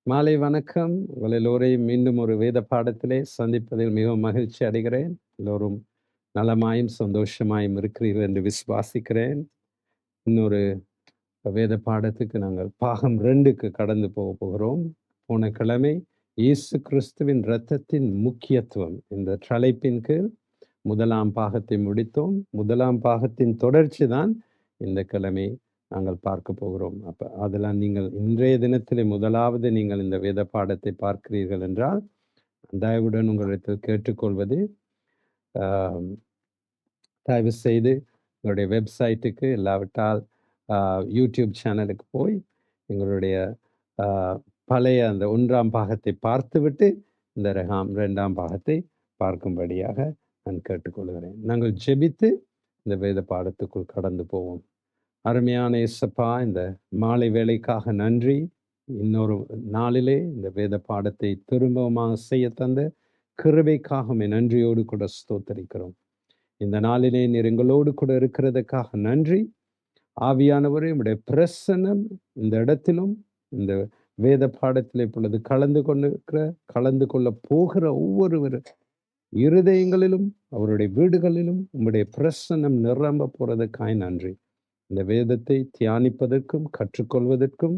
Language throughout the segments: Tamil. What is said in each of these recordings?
மாலை வணக்கம். உங்கள் எல்லோரையும் மீண்டும் ஒரு வேத பாடத்திலே சந்திப்பதில் மிகவும் மகிழ்ச்சி அடைகிறேன். எல்லோரும் நலமாயும், சந்தோஷமாயும் இருக்கிறீர்கள் என்று விசுவாசிக்கிறேன். இன்னொரு வேத பாடத்துக்கு நாங்கள் பாகம் 2க்கு கடந்து போகிறோம். போன கிழமை இயேசு கிறிஸ்துவின் இரத்தத்தின் முக்கியத்துவம் என்ற தலைப்பின் கீழ் முதலாம் பாகத்தை முடித்தோம். முதலாம் பாகத்தின் தொடர்ச்சி தான் இந்த கிழமை நாங்கள் பார்க்க போகிறோம். அதெல்லாம் நீங்கள் இன்றைய தினத்திலே முதலாவது நீங்கள் இந்த வேத பாடத்தை பார்க்கிறீர்கள் என்றால், தயவுடன் உங்களிடத்தில் கேட்டுக்கொள்வது, தயவு செய்து எங்களுடைய வெப்சைட்டுக்கு இல்லாவிட்டால் யூடியூப் சேனலுக்கு போய் எங்களுடைய பழைய அந்த 1ஆம் பாகத்தை பார்த்துவிட்டு இந்த 2ஆம் பாகத்தை பார்க்கும்படியாக நான் கேட்டுக்கொள்கிறேன். நாங்கள் ஜெபித்து இந்த வேத பாடத்துக்குள் கடந்து போவோம். அருமையான இயேசப்பா, இந்த மாலை வேளைக்காக நன்றி. இன்னொரு நாளிலே இந்த வேத பாடத்தை திரும்பமாக செய்ய தந்த கிருபைக்காக நன்றியோடு கூட ஸ்தோத்தரிக்கிறோம். இந்த நாளிலே நீர் எங்களோடு கூட இருக்கிறதுக்காக நன்றி. ஆவியானவரே, உம்முடைய பிரசன்னம் இந்த இடத்திலும் இந்த வேத பாடத்தில் இப்பொழுது கலந்து கொள்ள போகிற ஒவ்வொருவர் இருதயங்களிலும் அவருடைய வீடுகளிலும் உம்முடைய பிரசன்னம் நிரம்ப போறதுக்காய் நன்றி. இந்த வேதத்தை தியானிப்பதற்கும் கற்றுக்கொள்வதற்கும்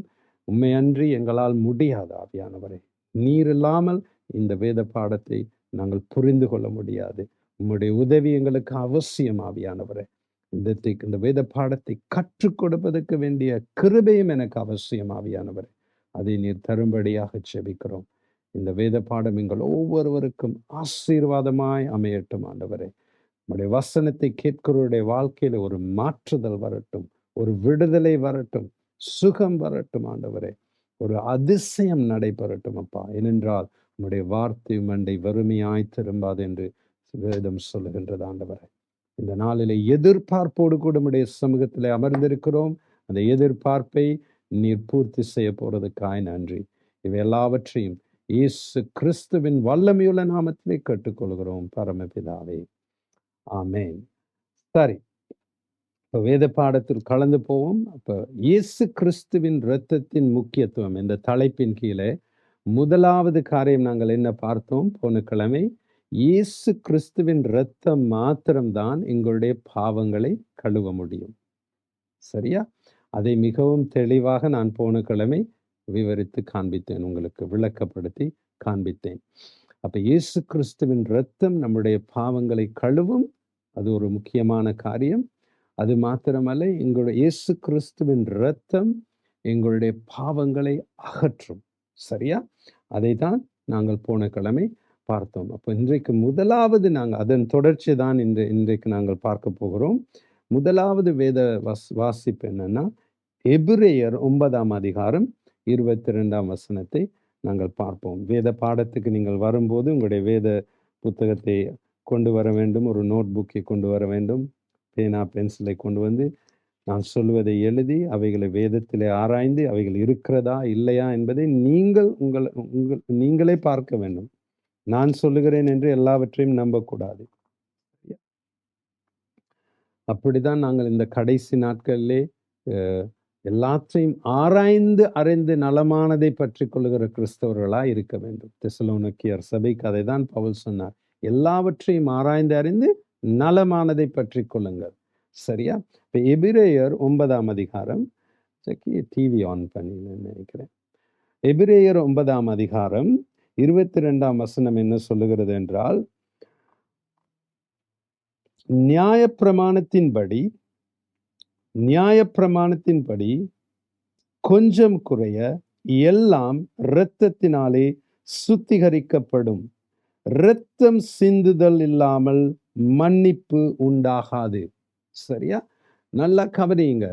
உண்மையன்றி எங்களால் முடியாது. ஆவியானவரே, நீர் இல்லாமல் இந்த வேத பாடத்தை நாங்கள் புரிந்து கொள்ள முடியாது. உம்முடைய உதவி எங்களுக்கு அவசியம். ஆவியானவரே, இந்த வேத பாடத்தை கற்றுக் கொடுப்பதற்கு வேண்டிய கிருபையும் எனக்கு அவசியம். ஆவியானவரே, அதை நீர் தரும்படியாக செபிக்கிறோம். இந்த வேத பாடம் எங்கள் ஒவ்வொருவருக்கும் ஆசீர்வாதமாய் அமையட்டும். ஆண்டவரே, நம்முடைய வசனத்தை கேட்கிறவருடைய வாழ்க்கையில ஒரு மாற்றுதல் வரட்டும், ஒரு விடுதலை வரட்டும், சுகம் வரட்டும். ஆண்டவரே, ஒரு அதிசயம் நடைபெறட்டும் அப்பா. ஏனென்றால் உம்முடைய வார்த்தை மண்டை வறுமையாய் திரும்பாது என்று வேதம் சொல்லுகின்றது. ஆண்டவரே, இந்த நாளிலே எதிர்பார்ப்போடு கூட உம்முடைய சமூகத்திலே அமர்ந்திருக்கிறோம். அந்த எதிர்பார்ப்பை நீர் பூர்த்தி செய்ய போறதுக்காய் நன்றி. இவை எல்லாவற்றையும் இயேசு கிறிஸ்துவின் வல்லமையுள்ள நாமத்திலே கேட்டுக்கொள்கிறோம் பரமபிதாவே, ஆமென். சரி, இப்போ வேத பாடத்தில் கலந்து போவோம். அப்போ இயேசு கிறிஸ்துவின் இரத்தத்தின் முக்கியத்துவம் என்ற தலைப்பின் கீழே முதலாவது காரியம் நாங்கள் என்ன பார்த்தோம் போன கிழமை? இயேசு கிறிஸ்துவின் இரத்தம் மாத்திரம்தான் எங்களுடைய பாவங்களை கழுவ முடியும். சரியா? அதை மிகவும் தெளிவாக நான் போன கிழமை விவரித்து காண்பித்தேன், உங்களுக்கு விளக்கப்படுத்தி காண்பித்தேன். அப்ப இயேசு கிறிஸ்துவின் இரத்தம் நம்முடைய பாவங்களை கழுவும். அது ஒரு முக்கியமான காரியம். அது மாத்திரமல்ல, எங்களுடைய இயேசு கிறிஸ்துவின் இரத்தம் எங்களுடைய பாவங்களை அகற்றும். சரியா? அதை தான் நாங்கள் போன கிழமை பார்த்தோம். அப்போ இன்றைக்கு முதலாவது அதன் தொடர்ச்சி தான் இன்றைக்கு நாங்கள் பார்க்க போகிறோம். முதலாவது வேத வாசிப்பு என்னன்னா, எபிரேயர் 9ஆம் அதிகாரம் 22ஆம் வசனத்தை நாங்கள் பார்ப்போம். வேத பாடத்துக்கு நீங்கள் வரும்போது உங்களுடைய வேத புத்தகத்தை கொண்டு வர வேண்டும், ஒரு நோட் புக்கை கொண்டு வர வேண்டும், பேனா பென்சிலை கொண்டு வந்து நான் சொல்வதை எழுதி அவைகளை வேதத்திலே ஆராய்ந்து அவைகள் இருக்கிறதா இல்லையா என்பதை நீங்களே பார்க்க வேண்டும். நான் சொல்லுகிறேன் என்று எல்லாவற்றையும் நம்பக்கூடாது. அப்படிதான் நாங்கள் இந்த கடைசி நாட்களிலே எல்லாத்தையும் ஆராய்ந்து அறிந்து நலமானதை பற்றி கொள்ளுகிற கிறிஸ்தவர்களா இருக்க வேண்டும். தெசலோனிக்கேயர் சபைக்கு அதை தான் பவுல் சொன்னார். எல்லாவற்றையும் ஆராய்ந்து அறிந்து நலமானதை பற்றி கொள்ளுங்கள். சரியா? இப்ப எபிரேயர் 9ஆம் அதிகாரம், டிவி ஆன் பண்ணி நினைக்கிறேன். எபிரேயர் 9ஆம் அதிகாரம் 22ஆம் வசனம் என்ன சொல்லுகிறது என்றால், நியாயப்பிரமாணத்தின்படி கொஞ்சம் குறைய எல்லாம் இரத்தத்தினாலே சுத்திகரிக்கப்படும். இரத்தம் சிந்துதல் இல்லாமல் மன்னிப்பு உண்டாகாது. சரியா? நல்லா கவனியுங்க.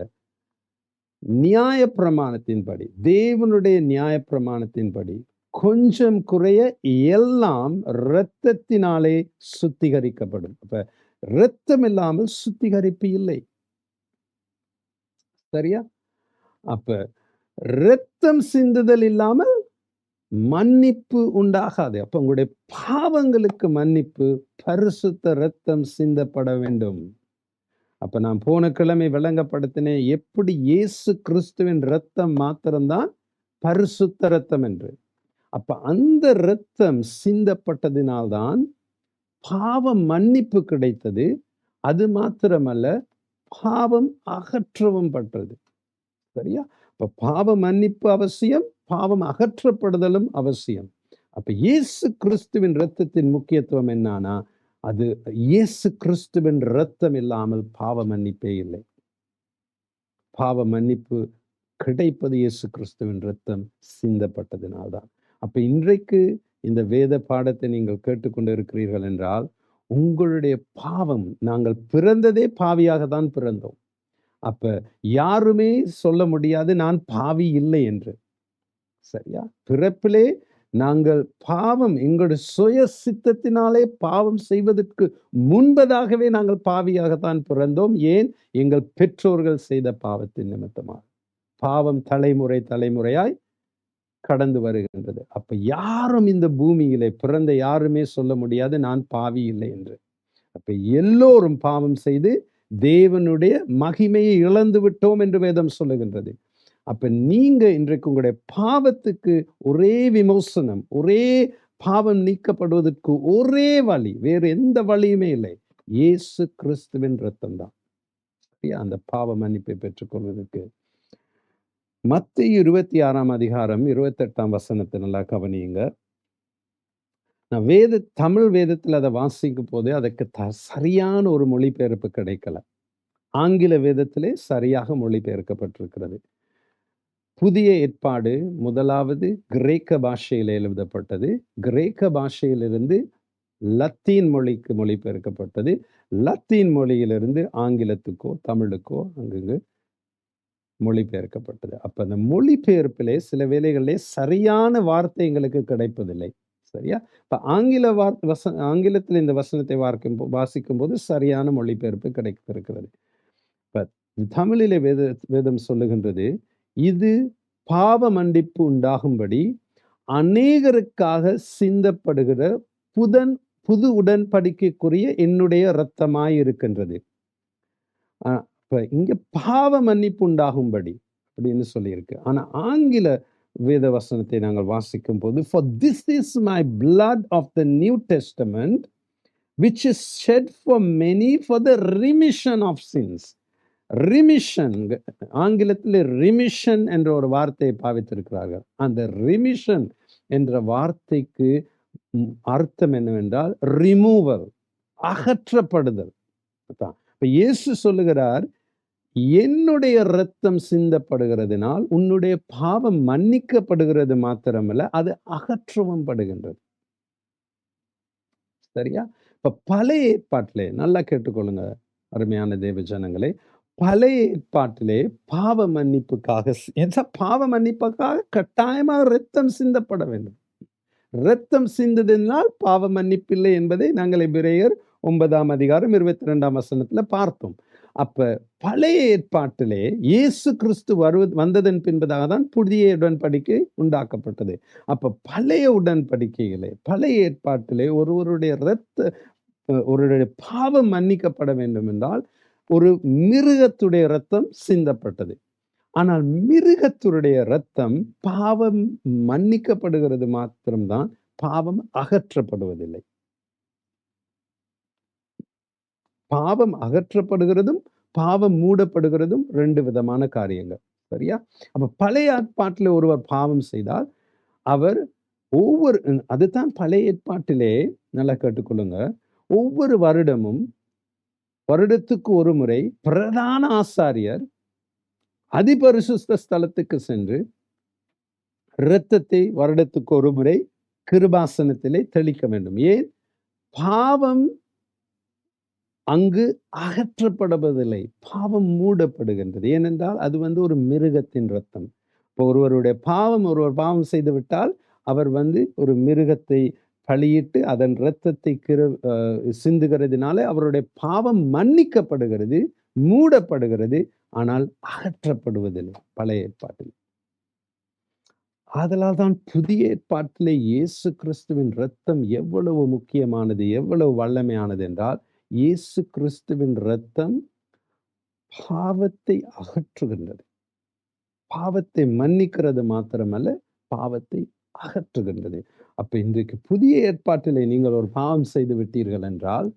நியாயப்பிரமாணத்தின்படி, தேவனுடைய நியாயப்பிரமாணத்தின்படி கொஞ்சம் குறைய எல்லாம் இரத்தத்தினாலே சுத்திகரிக்கப்படும். அப்ப இரத்தம் இல்லாமல் சுத்திகரிப்பு இல்லை. சரியா? அப்ப இரத்தம் சிந்துதல் இல்லாமல் மன்னிப்பு உண்டாகாது. அப்ப உங்களுடைய பாவங்களுக்கு மன்னிப்பு, பரிசுத்த இரத்தம் சிந்தப்பட வேண்டும். அப்ப நான் போன கிழமை விளங்கப்படுத்தினேன், எப்படி இயேசு கிறிஸ்துவின் இரத்தம் மாத்திரம்தான் பரிசுத்த இரத்தம் என்று. அப்ப அந்த இரத்தம் சிந்தப்பட்டதினால்தான் பாவ மன்னிப்பு கிடைத்தது. அது மாத்திரமல்ல, பாவம் அகற்றவும் பட்டது. சரியா? இப்ப பாவ மன்னிப்பு அவசியம், பாவம் அகற்றப்படுதலும் அவசியம். அப்ப இயேசு கிறிஸ்துவின் இரத்தத்தின் முக்கியத்துவம் என்னன்னா, அது இயேசு கிறிஸ்துவின் இரத்தம் இல்லாமல் பாவ மன்னிப்பே இல்லை. பாவ மன்னிப்பு கிடைப்பது இயேசு கிறிஸ்துவின் இரத்தம் சிந்தப்பட்டதினால்தான். அப்ப இன்றைக்கு இந்த வேத பாடத்தை நீங்கள் கேட்டுக்கொண்டு இருக்கிறீர்கள் என்றால், உங்களுடைய பாவம், நாங்கள் பிறந்ததே பாவியாக தான் பிறந்தோம். அப்ப யாருமே சொல்ல முடியாது நான் பாவி இல்லை என்று. சரியா? பிறப்பிலே நாங்கள் பாவம், எங்களுடைய சுய சித்தத்தினாலே பாவம் செய்வதற்கு முன்பதாகவே நாங்கள் பாவியாகத்தான் பிறந்தோம். ஏன்? எங்கள் பெற்றோர்கள் செய்த பாவத்தின் நிமித்தமாக. பாவம் தலைமுறை தலைமுறையாய் கடந்து வருகின்றது. அப்ப யாரும் இந்த பூமியிலே பிறந்த யாருமே சொல்ல முடியாது நான் பாவி இல்லை என்று. அப்ப எல்லோரும் பாவம் செய்து தேவனுடைய மகிமையை இழந்து விட்டோம் என்று வேதம் சொல்லுகின்றது. அப்ப நீங்க இன்றைக்கு உங்களுடைய பாவத்துக்கு ஒரே விமோசனம், ஒரே பாவம் நீக்கப்படுவதற்கு ஒரே வழி, வேறு எந்த வழியுமே இல்லை, இயேசு கிறிஸ்துவின் இரத்தம் தான். அந்த பாவ மன்னிப்பை பெற்றுக்கொள்வதற்கு மத்தேயு 26 அதிகாரம் 28 வசனத்தை நல்லா கவனியுங்க. நான் தமிழ் வேதத்தில் அதை வாசிக்கும் போது அதுக்கு சரியான ஒரு மொழிபெயர்ப்பு கிடைக்கல. ஆங்கில வேதத்திலே சரியாக மொழிபெயர்க்கப்பட்டிருக்கிறது. புதிய ஏற்பாடு முதலாவது கிரேக்க பாஷையில் எழுதப்பட்டது. கிரேக்க பாஷையிலிருந்து லத்தீன் மொழிக்கு மொழிபெயர்க்கப்பட்டது. லத்தீன் மொழியிலிருந்து ஆங்கிலத்துக்கோ தமிழுக்கோ அங்கு மொழிபெயர்க்கப்பட்டது. அப்ப அந்த மொழிபெயர்ப்பிலே சில வேளைகளிலே சரியான வார்த்தை எங்களுக்கு கிடைப்பதில்லை. சரியா? இப்ப ஆங்கிலத்தில் இந்த வசனத்தை வாசிக்கும் போது சரியான மொழிபெயர்ப்பு கிடைத்திருக்கிறது. இப்ப தமிழிலே வேதம் சொல்லுகின்றது, இது பாவ மன்னிப்பு உண்டாகும்படி அநேகருக்காக சிந்தப்படுகிற புது உடன்படிக்கைக்குரிய என்னுடைய இரத்தமாய் இருக்கின்றது. இப்ப இங்க பாவ மன்னிப்பு உண்டாகும்படி அப்படின்னு சொல்லியிருக்கு. ஆனா ஆங்கில வேத வசனத்தை நாங்கள் வாசிக்கும் போது, for this is my blood of the New Testament which is shed for many for the remission of sins. Remission, ஆங்கிலத்தில் ரிமிஷன் என்ற ஒரு வார்த்தையை பாவித்திருக்கிறார்கள். அந்த ரிமிஷன் என்ற வார்த்தைக்கு அர்த்தம் என்னவென்றால் ரிமூவல், அகற்றப்படுதல். இப்ப இயேசு சொல்லுகிறார், என்னுடைய இரத்தம் சிந்தப்படுகிறதுனால் உன்னுடைய பாவம் மன்னிக்கப்படுகிறது மாத்திரமல்ல, அது அகற்றவும் படுகின்றது. சரியா? இப்ப பழைய ஏற்பாட்டிலே நல்லா கேட்டுக்கொள்ளுங்க அருமையான தேவ ஜனங்களே, பழைய ஏற்பாட்டிலே பாவ மன்னிப்புக்காக கட்டாயமாக இரத்தம் சிந்தப்பட வேண்டும். இரத்தம் சிந்ததினால் பாவ மன்னிப்பில்லை என்பதை நாங்கள் எபிரேயர் 9 அதிகாரம் 22 வசனத்துல பார்த்தோம். அப்ப பழைய ஏற்பாட்டிலே இயேசு கிறிஸ்து வந்ததன் பின்பதாக தான் புதிய உடன்படிக்கை உண்டாக்கப்பட்டது. அப்ப பழைய உடன்படிக்கையிலே, பழைய ஏற்பாட்டிலே ஒருவருடைய பாவம் மன்னிக்கப்பட வேண்டும் என்றால் ஒரு மிருகத்துடைய இரத்தம் சிந்தப்பட்டது. ஆனால் மிருகத்துடைய இரத்தம் பாவம் மன்னிக்கப்படுகிறது மாத்திரம்தான், பாவம் அகற்றப்படுவதில்லை. பாவம் அகற்றப்படுகிறதும் பாவம் மூடப்படுகிறதும் 2 விதமான காரியங்கள். சரியா? அப்ப பழைய ஏற்பாட்டில் ஒருவர் பாவம் செய்தால் அவர் அதுதான் பழைய ஏற்பாட்டிலே நல்லா கேட்டுக்கொள்ளுங்க, ஒவ்வொரு வருடத்துக்கு ஒரு முறை பிரதான ஆசாரியர் அதிபரிசுத்த ஸ்தலத்துக்கு சென்று இரத்தத்தை வருடத்துக்கு ஒரு முறை கிருபாசனத்திலே தெளிக்க வேண்டும். ஏன்? பாவம் அங்கு அகற்றப்படுவதில்லை, பாவம் மூடப்படுகின்றது. ஏனென்றால் அது ஒரு மிருகத்தின் இரத்தம். இப்போ ஒருவர் பாவம் செய்து விட்டால் அவர் ஒரு மிருகத்தை பலியிட்டு அதன் இரத்தத்தை சிந்துகிறதுனால அவருடைய பாவம் மன்னிக்கப்படுகிறது, மூடப்படுகிறது, ஆனால் அகற்றப்படுவதில்லை பழைய ஏற்பாட்டில். ஆதலால் தான் புதிய ஏற்பாட்டிலே இயேசு கிறிஸ்துவின் இரத்தம் எவ்வளவு முக்கியமானது, எவ்வளவு வல்லமையானது என்றால், இயேசு கிறிஸ்துவின் இரத்தம் பாவத்தை அகற்றுகின்றது. பாவத்தை மன்னிக்கிறது மாத்திரமல்ல, பாவத்தை அகற்றுகின்றது. அப்ப இன்றைக்கு புதிய ஏற்பாட்டிலே நீங்கள் ஒரு பாவம் செய்து விட்டீர்கள் என்றால்,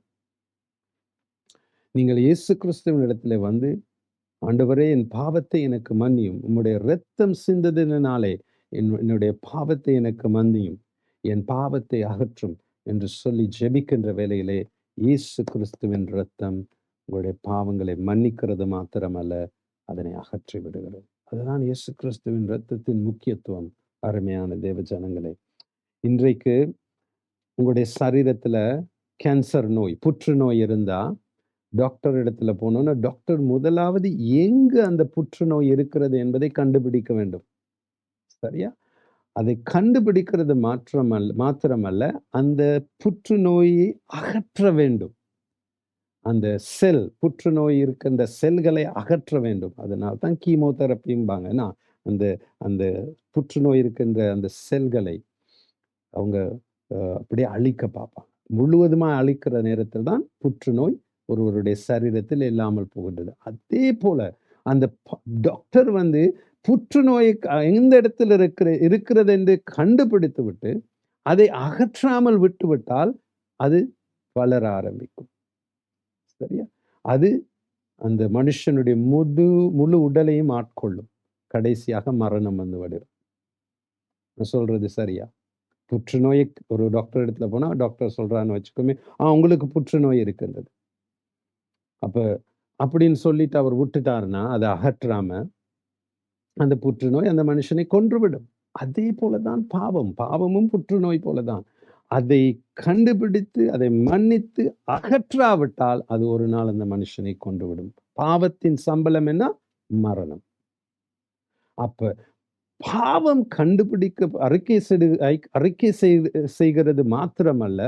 நீங்கள் இயேசு கிறிஸ்துவின் இடத்திலே வந்து, ஆண்டவரே என் பாவத்தை எனக்கு மன்னியும். உம்முடைய இரத்தம் சிந்ததினாலே என்னுடைய பாவத்தை எனக்கு மன்னியும். என் பாவத்தை அகற்றும் என்று சொல்லி ஜெபிக்கின்ற வேளையிலே, இயேசு கிறிஸ்துவின் இரத்தம் உங்களுடைய பாவங்களை மன்னிக்கிறது மாத்திரமல்ல, அதனை அகற்றி விடுகிறது. அதுதான் இயேசு கிறிஸ்துவின் இரத்தத்தின் முக்கியத்துவம். அருமையான தேவ ஜனங்களே, இன்றைக்கு உங்களுடைய சரீரத்துல கேன்சர் நோய், புற்றுநோய் இருந்தா டாக்டர் இடத்துல போனோம்னா, டாக்டர் முதலாவது எங்கு அந்த புற்றுநோய் இருக்கிறது என்பதை கண்டுபிடிக்க வேண்டும். சரியா? அதை கண்டுபிடிக்கிறது மாத்திரமல்ல, அந்த புற்றுநோயை அகற்ற வேண்டும். அந்த செல், புற்றுநோய் இருக்கின்ற செல்களை அகற்ற வேண்டும். அதனால தான் கீமோதெரப்பிம்பாங்க. ஏன்னா, அந்த அந்த புற்றுநோய் இருக்கின்ற அந்த செல்களை அவங்க அப்படியே அழிக்க பார்ப்பாங்க. முழுவதுமா அழிக்கிற நேரத்தில் தான் புற்றுநோய் ஒருவருடைய சரீரத்தில் இல்லாமல் போகின்றது. அதே போல அந்த டாக்டர் வந்து புற்றுநோய் எந்த இடத்தில் இருக்கிறது என்று கண்டுபிடித்து விட்டு அதை அகற்றாமல் விட்டுவிட்டால் அது வளர ஆரம்பிக்கும். சரியா? அது அந்த மனுஷனுடைய முழு உடலையும் ஆட்கொள்ளும். கடைசியாக மரணம் வந்து விடும். நான் சொல்றது சரியா? புற்றுநோய் ஒரு டாக்டர் இடத்துல போனா டாக்டர் சொல்றான்னு வச்சுக்கோமே, உங்களுக்கு புற்றுநோய் இருக்கின்றது. அப்ப அப்படின்னு சொல்லிட்டு அவர் விட்டுட்டாருன்னா, அதை அகற்றாம அந்த புற்றுநோய் அந்த மனுஷனை கொன்றுவிடும். அதே போலதான் பாவம். பாவமும் புற்றுநோய் போலதான். அதை கண்டுபிடித்து, அதை மன்னித்து அகற்றாவிட்டால் அது ஒரு நாள் அந்த மனுஷனை கொன்றுவிடும். பாவத்தின் சம்பளம் என்ன? மரணம். அப்ப பாவம் கண்டுபிடிக்க அறிக்கை செய்கிறது மாத்திரமல்ல,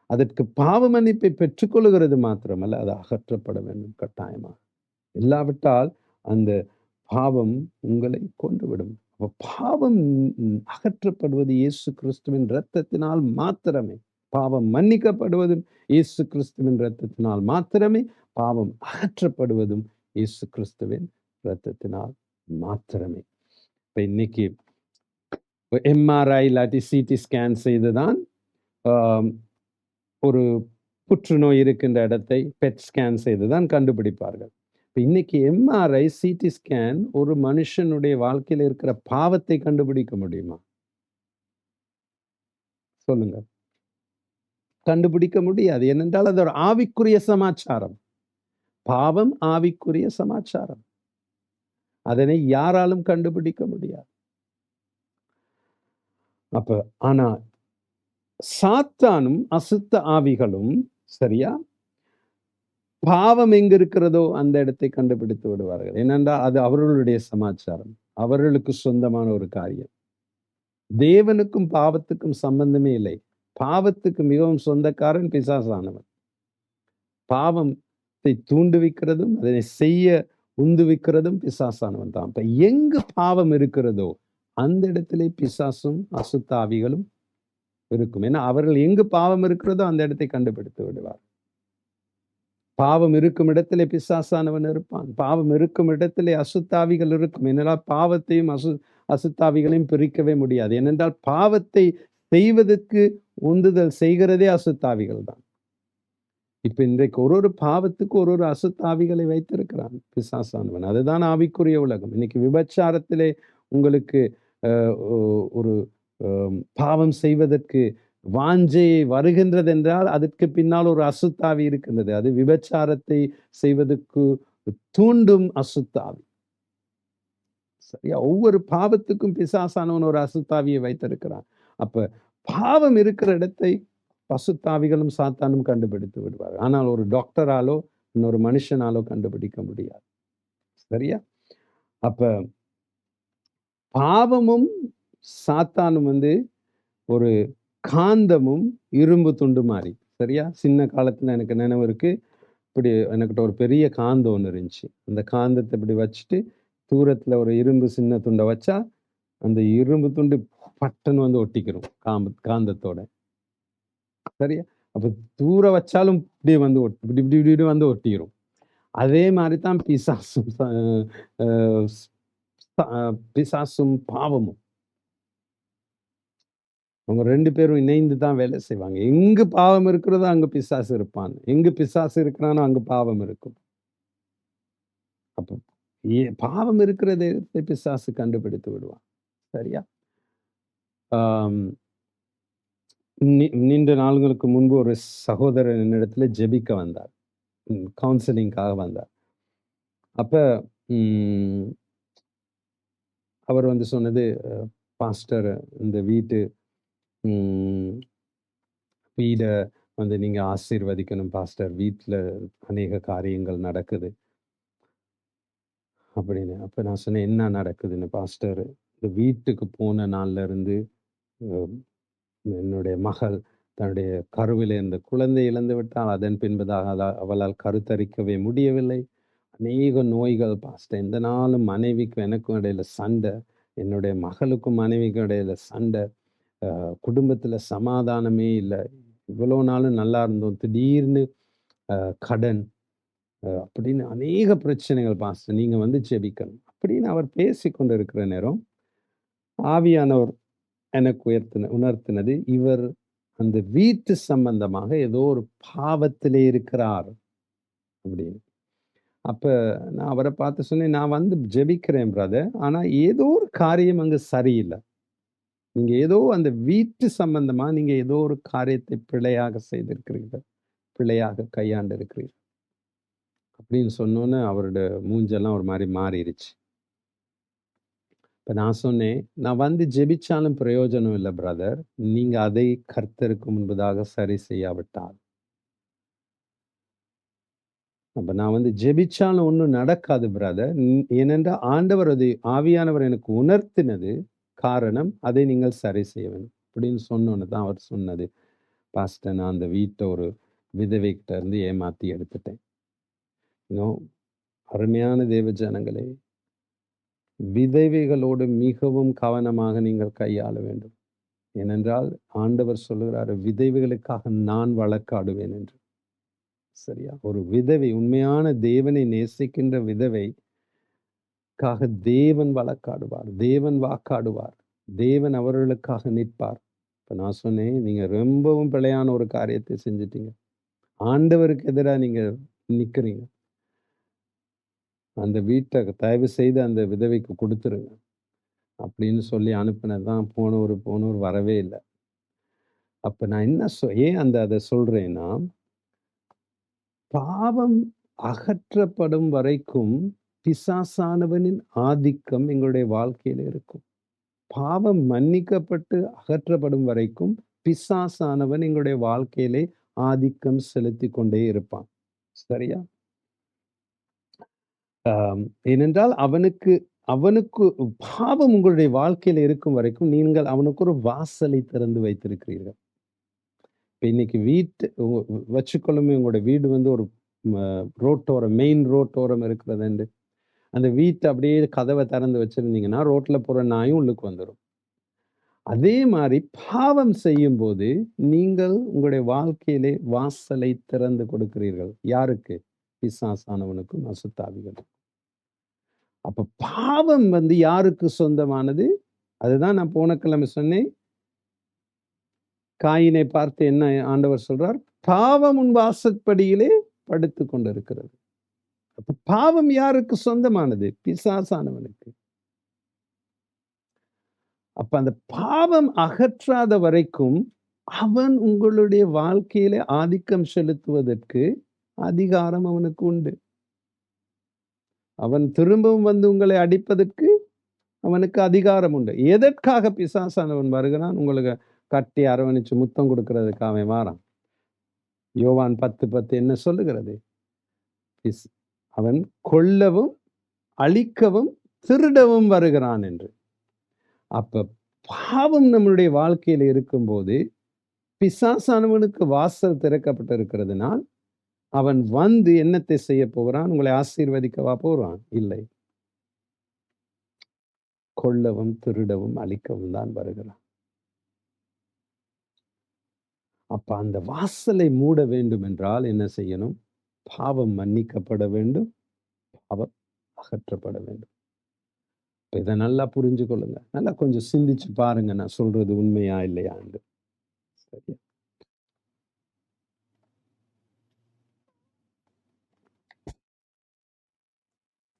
அதற்கு பாவ மன்னிப்பை பெற்றுக்கொள்கிறது மாத்திரமல்ல, அது அகற்றப்பட வேண்டும் கட்டாயமாக. இல்லாவிட்டால் அந்த பாவம் உங்களை கொன்றுவிடும். பாவம் அகற்றப்படுவது இயேசு கிறிஸ்துவின் இரத்தத்தினால் மாத்திரமே. பாவம் மன்னிக்கப்படுவதும் இயேசு கிறிஸ்துவின் இரத்தத்தினால் மாத்திரமே. பாவம் அகற்றப்படுவதும் இயேசு கிறிஸ்துவின் இரத்தத்தினால் மாத்திரமே. இப்ப இன்னைக்கு எம்ஆர்ஐ இல்லாட்டி சிடி ஸ்கேன் செய்துதான் ஒரு புற்றுநோய் இருக்கின்ற இடத்தை பெட் ஸ்கேன் செய்துதான் கண்டுபிடிப்பார்கள். இன்னைக்கு எம்ஆர்ஐ சிடி ஸ்கேன் ஒரு மனுஷனுடைய வாழ்க்கையில் இருக்கிற பாவத்தை கண்டுபிடிக்க முடியுமா? சொல்லுங்க. கண்டுபிடிக்க முடியாது. ஏனென்றால் அது ஒரு ஆவிக்குரிய சமாச்சாரம். பாவம் ஆவிக்குரிய சமாச்சாரம். அதனை யாராலும் கண்டுபிடிக்க முடியாது. அப்ப ஆனா சாத்தானும் அசுத்த ஆவிகளும் சரியா பாவம் எங்க இருக்கிறதோ அந்த இடத்தை கண்டுபிடித்து விடுவார்கள். ஏனென்றால் அது அவர்களுடைய சமாச்சாரம், அவர்களுக்கு சொந்தமான ஒரு காரியம். தேவனுக்கும் பாவத்துக்கும் சம்பந்தமே இல்லை. பாவத்துக்கு மிகவும் சொந்தக்காரன் பிசாசானவன். பாவத்தை தூண்டுவிக்கிறதும் அதனை செய்ய உந்துவிக்கிறதும் பிசாசானவன் தான். இப்ப எங்கு பாவம் இருக்கிறதோ அந்த இடத்திலே பிசாசும் அசுத்த ஆவிகளும் இருக்கும். ஏன்னா அவர்கள் எங்கு பாவம் இருக்கிறதோ அந்த இடத்தை கண்டுபிடித்து விடுவார். பாவம் இருக்கும் இடத்திலே பிசாசானவன் இருப்பான். பாவம் இருக்கும் இடத்திலே அசுத்தாவிகள் இருக்கும். ஏனென்றால் பாவத்தையும் அசுத்தாவிகளையும் பிரிக்கவே முடியாது. ஏனென்றால் பாவத்தை செய்வதற்கு உந்துதல் செய்கிறதே அசுத்தாவிகள் தான். இப்ப இன்றைக்கு ஒரு பாவத்துக்கு ஒரு அசுத்தாவிகளை வைத்திருக்கிறான் பிசாசானவன். அதுதான் ஆவிக்குரிய உலகம். இன்னைக்கு விபச்சாரத்திலே உங்களுக்கு ஒரு பாவம் செய்வதற்கு வாஞ்சை வருகின்றது என்றால் அதற்கு பின்னால் ஒரு அசுத்தாவி இருக்கின்றது. அது விபச்சாரத்தை செய்வதற்கு தூண்டும் அசுத்தாவி. சரியா? ஒவ்வொரு பாவத்துக்கும் பிசாசானவன் ஒரு அசுத்தாவியை வைத்திருக்கிறான். அப்ப பாவம் இருக்கிற இடத்தை அசுத்தாவிகளும் சாத்தானும் கண்டுபிடித்து விடுவார். ஆனால் ஒரு டாக்டராலோ இன்னொரு மனுஷனாலோ கண்டுபிடிக்க முடியாது. சரியா? அப்ப பாவமும் சாத்தானும் வந்து ஒரு காந்தமும் இரும்பு துண்டு மாதிரி. சரியா? சின்ன காலத்துல எனக்கு நினைவு இருக்கு. இப்படி எனக்கிட்ட ஒரு பெரிய காந்தம் ஒன்று இருந்துச்சு. அந்த காந்தத்தை இப்படி வச்சுட்டு தூரத்துல ஒரு இரும்பு சின்ன துண்டை வச்சா அந்த இரும்பு துண்டு பட்டன்னு வந்து ஒட்டிக்கிறோம் காந்தத்தோட. சரியா? அப்ப தூர வச்சாலும் இப்படியே வந்து இப்படி இப்படி இப்படி வந்து ஒட்டிக்கிறோம். அதே மாதிரிதான் பிசாசும் பிசாசும் பாவமும். அவங்க 2 பேரும் இணைந்து தான் வேலை செய்வாங்க. எங்கு பாவம் இருக்கிறதோ அங்கு பிசாசு இருப்பான். எங்கு பிசாசு இருக்கிறானோ அங்கு பாவம் இருக்கும். அப்ப பாவம் இருக்கிற இடத்தை பிசாசு கண்டுபிடித்து விடுவான். சரியா? ஆம். நீண்ட நாள்களுக்கு முன்பு ஒரு சகோதரர் என்னிடத்துல ஜெபிக்க வந்தார். கவுன்சிலிங்காக வந்தார். அப்ப ம் அவர் வந்து சொன்னது, பாஸ்டர் இந்த ம் வீட வந்து நீங்க ஆசீர்வதிக்கணும் பாஸ்டர். வீட்ல அநேக காரியங்கள் நடக்குது. அப்படின்னு. அப்ப நான் சொன்னேன், என்ன நடக்குதுன்னு பாஸ்டர்? இந்த வீட்டுக்கு போன நாள்ல இருந்து அ என்னுடைய மகள் தன்னுடைய கருவிலே இருந்த குழந்தை இழந்து விட்டாள். அதன் பின்பதாக அவளால் கருத்தரிக்கவே முடியவில்லை. அநேக நோய்கள் பாஸ்டர். எந்த நாளும் மனைவிக்கும் எனக்கும் இடையில சண்டை. என்னுடைய மகளுக்கும் மனைவிக்கும் இடையில சண்டை. குடும்பத்துல சமாதானமே இல்ல. இவ்வளோ நாளும் நல்லா இருந்தோம். திடீர்னு கடன் அப்படின்னு அநேக பிரச்சனைகள் பாஸ்டர். நீங்க வந்து ஜெபிக்கணும். அப்படின்னு அவர் பேசிக் கொண்டிருக்கிற நேரம், ஆவியானவர் எனக்கு உணர்த்தினது, இவர் அந்த வீட்டு சம்பந்தமாக ஏதோ ஒரு பாவத்திலே இருக்கிறார் அப்படின்னு. அப்ப நான் அவர பார்த்து சொன்னேன், "நான் வந்து ஜெபிக்கிறேன் பிரதர். ஆனா ஏதோ ஒரு காரியம் அங்க சரியில்ல. நீங்க ஏதோ அந்த வீட்டு சம்பந்தமா நீங்க ஏதோ ஒரு காரியத்தை பிழையாக செய்திருக்கிறீர்கள். பிழையாக கையாண்டு இருக்கிறீர்கள்." அப்படின்னு சொன்னோனே அவரோட மூஞ்செல்லாம் ஒரு மாரி மாறிருச்சு. இப்ப நான் சொன்னேன், "நான் வந்து ஜெபிச்சாலும் பிரயோஜனம் இல்ல பிரதர். நீங்க அதை கர்த்தருக்கு முன்பதாக சரி செய்யாவிட்டால். அப்ப நான் வந்து ஜெபிச்சாலும் ஒண்ணும் நடக்காது பிரதர். ஏனென்றால் ஆண்டவர் அதை ஆவியானவர் எனக்கு உணர்த்தினது காரணம், அதை நீங்கள் சரி செய்ய வேண்டும்." அப்படின்னு சொன்னோனே தான் அவர் சொன்னது, "பாஸ்டர் நான் அந்த வீட்ட ஒரு விதவைகிட்ட இருந்து ஏமாத்தி எடுத்துட்டேன்." அருமையான தேவ ஜனங்களே, விதவைகளோடு மிகவும் கவனமாக நீங்கள் கையாள வேண்டும். ஏனென்றால் ஆண்டவர் சொல்லுகிறாரு, விதவைகளுக்காக நான் வழக்காடுவேன் என்று. சரியா? ஒரு விதவை, உண்மையான தேவனை நேசிக்கின்ற விதவைக்காக தேவன் வழக்காடுவார். தேவன் வாக்காடுவார். தேவன் அவர்களுக்காக நிற்பார். இப்ப நான் சொன்னேன், நீங்க ரொம்பவும் பிழையான ஒரு காரியத்தை செஞ்சுட்டீங்க. ஆண்டவருக்கு எதிரா நீங்க நிக்கிறீங்க. அந்த வீட்ட தயவு செய்து அந்த விதவைக்கு குடுத்துருங்க. அப்படின்னு சொல்லி அனுப்புனது தான். போனவர் வரவே இல்ல. அப்ப நான் என்ன ஏன் அத சொல்றேன்னா, பாவம் அகற்றப்படும் வரைக்கும் பிசாசானவனின் ஆதிக்கம் எங்களுடைய வாழ்க்கையில இருக்கும். பாவம் மன்னிக்கப்பட்டு அகற்றப்படும் வரைக்கும் பிசாசானவன் எங்களுடைய வாழ்க்கையிலே ஆதிக்கம் செலுத்திக் கொண்டே இருப்பான். சரியா? ஏனென்றால் அவனுக்கு அவனுக்கு பாவம் உங்களுடைய வாழ்க்கையில இருக்கும் வரைக்கும் நீங்கள் அவனுக்கு ஒரு வாசலை திறந்து வைத்திருக்கிறீர்கள். இப்ப இன்னைக்கு வச்சுக்கொள்ளுமே, உங்களோட வீடு வந்து ஒரு ரோட்டோரம், மெயின் ரோட்டோரம் இருக்கிறது. அந்த வீட்ட அப்படியே கதவை திறந்து வச்சிருந்தீங்கன்னா, ரோட்ல போற நாயும் உள்ளுக்கு வந்துரும். அதே மாரி பாவம் செய்யும்போது, நீங்கள் உங்களுடைய வாழ்க்கையிலே வாசலை திறந்து கொடுக்கிறீர்கள். யாருக்கு? பிசாசானவனுக்கும், அசுத்தாவிகளுக்கும். அப்ப பாவம் வந்து யாருக்கு சொந்தமானது? அதுதான் நான் போன கிழமை சொன்னேன். காயினை பார்த்து என்ன ஆண்டவர் சொல்றார்? பாவம் உன் வாசற்படியிலே படுத்துக் கொண்டிருக்கிறது. அப்ப பாவம் யாருக்கு சொந்தமானது? பிசாசானவனுக்கு. அப்ப அந்த பாவம் அகற்றாத வரைக்கும் அவன் உங்களுடைய வாழ்க்கையிலே ஆதிக்கம் செலுத்துவதற்கு அதிகாரம் அவனுக்கு உண்டு. அவன் திரும்பவும் வந்து உங்களை அடிப்பதற்கு அவனுக்கு அதிகாரம் உண்டு. எதற்காக பிசாசானவன் வருகிறான்? உங்களுக்கு கட்டி அரவணைச்சு முத்தம் கொடுக்கிறதுக்கு அவன் வாரான். யோவான் 10:10 என்ன சொல்லுகிறது? அவன் கொல்லவும், அழிக்கவும், திருடவும் வருகிறான் என்று. அப்ப பாவம் நம்மளுடைய வாழ்க்கையில இருக்கும்போது, பிசாசானவனுக்கு வாசல் திறக்கப்பட்டிருக்கிறதுனால், அவன் வந்து என்னத்தை செய்ய போகிறான்? உங்களை ஆசீர்வதிக்கவா போறான்? இல்லை. கொல்லவும், திருடவும், அழிக்கவும் தான் வருகிறான். அப்ப அந்த வாசலை மூட வேண்டும் என்றால் என்ன செய்யணும்? பாவம் மன்னிக்கப்பட வேண்டும். பாவம் அகற்றப்பட வேண்டும். இத நல்லா புரிஞ்சு கொள்ளுங்க. நல்லா கொஞ்சம் சிந்திச்சு பாருங்க நான் சொல்றது உண்மையா இல்லையான்னு. சரியா?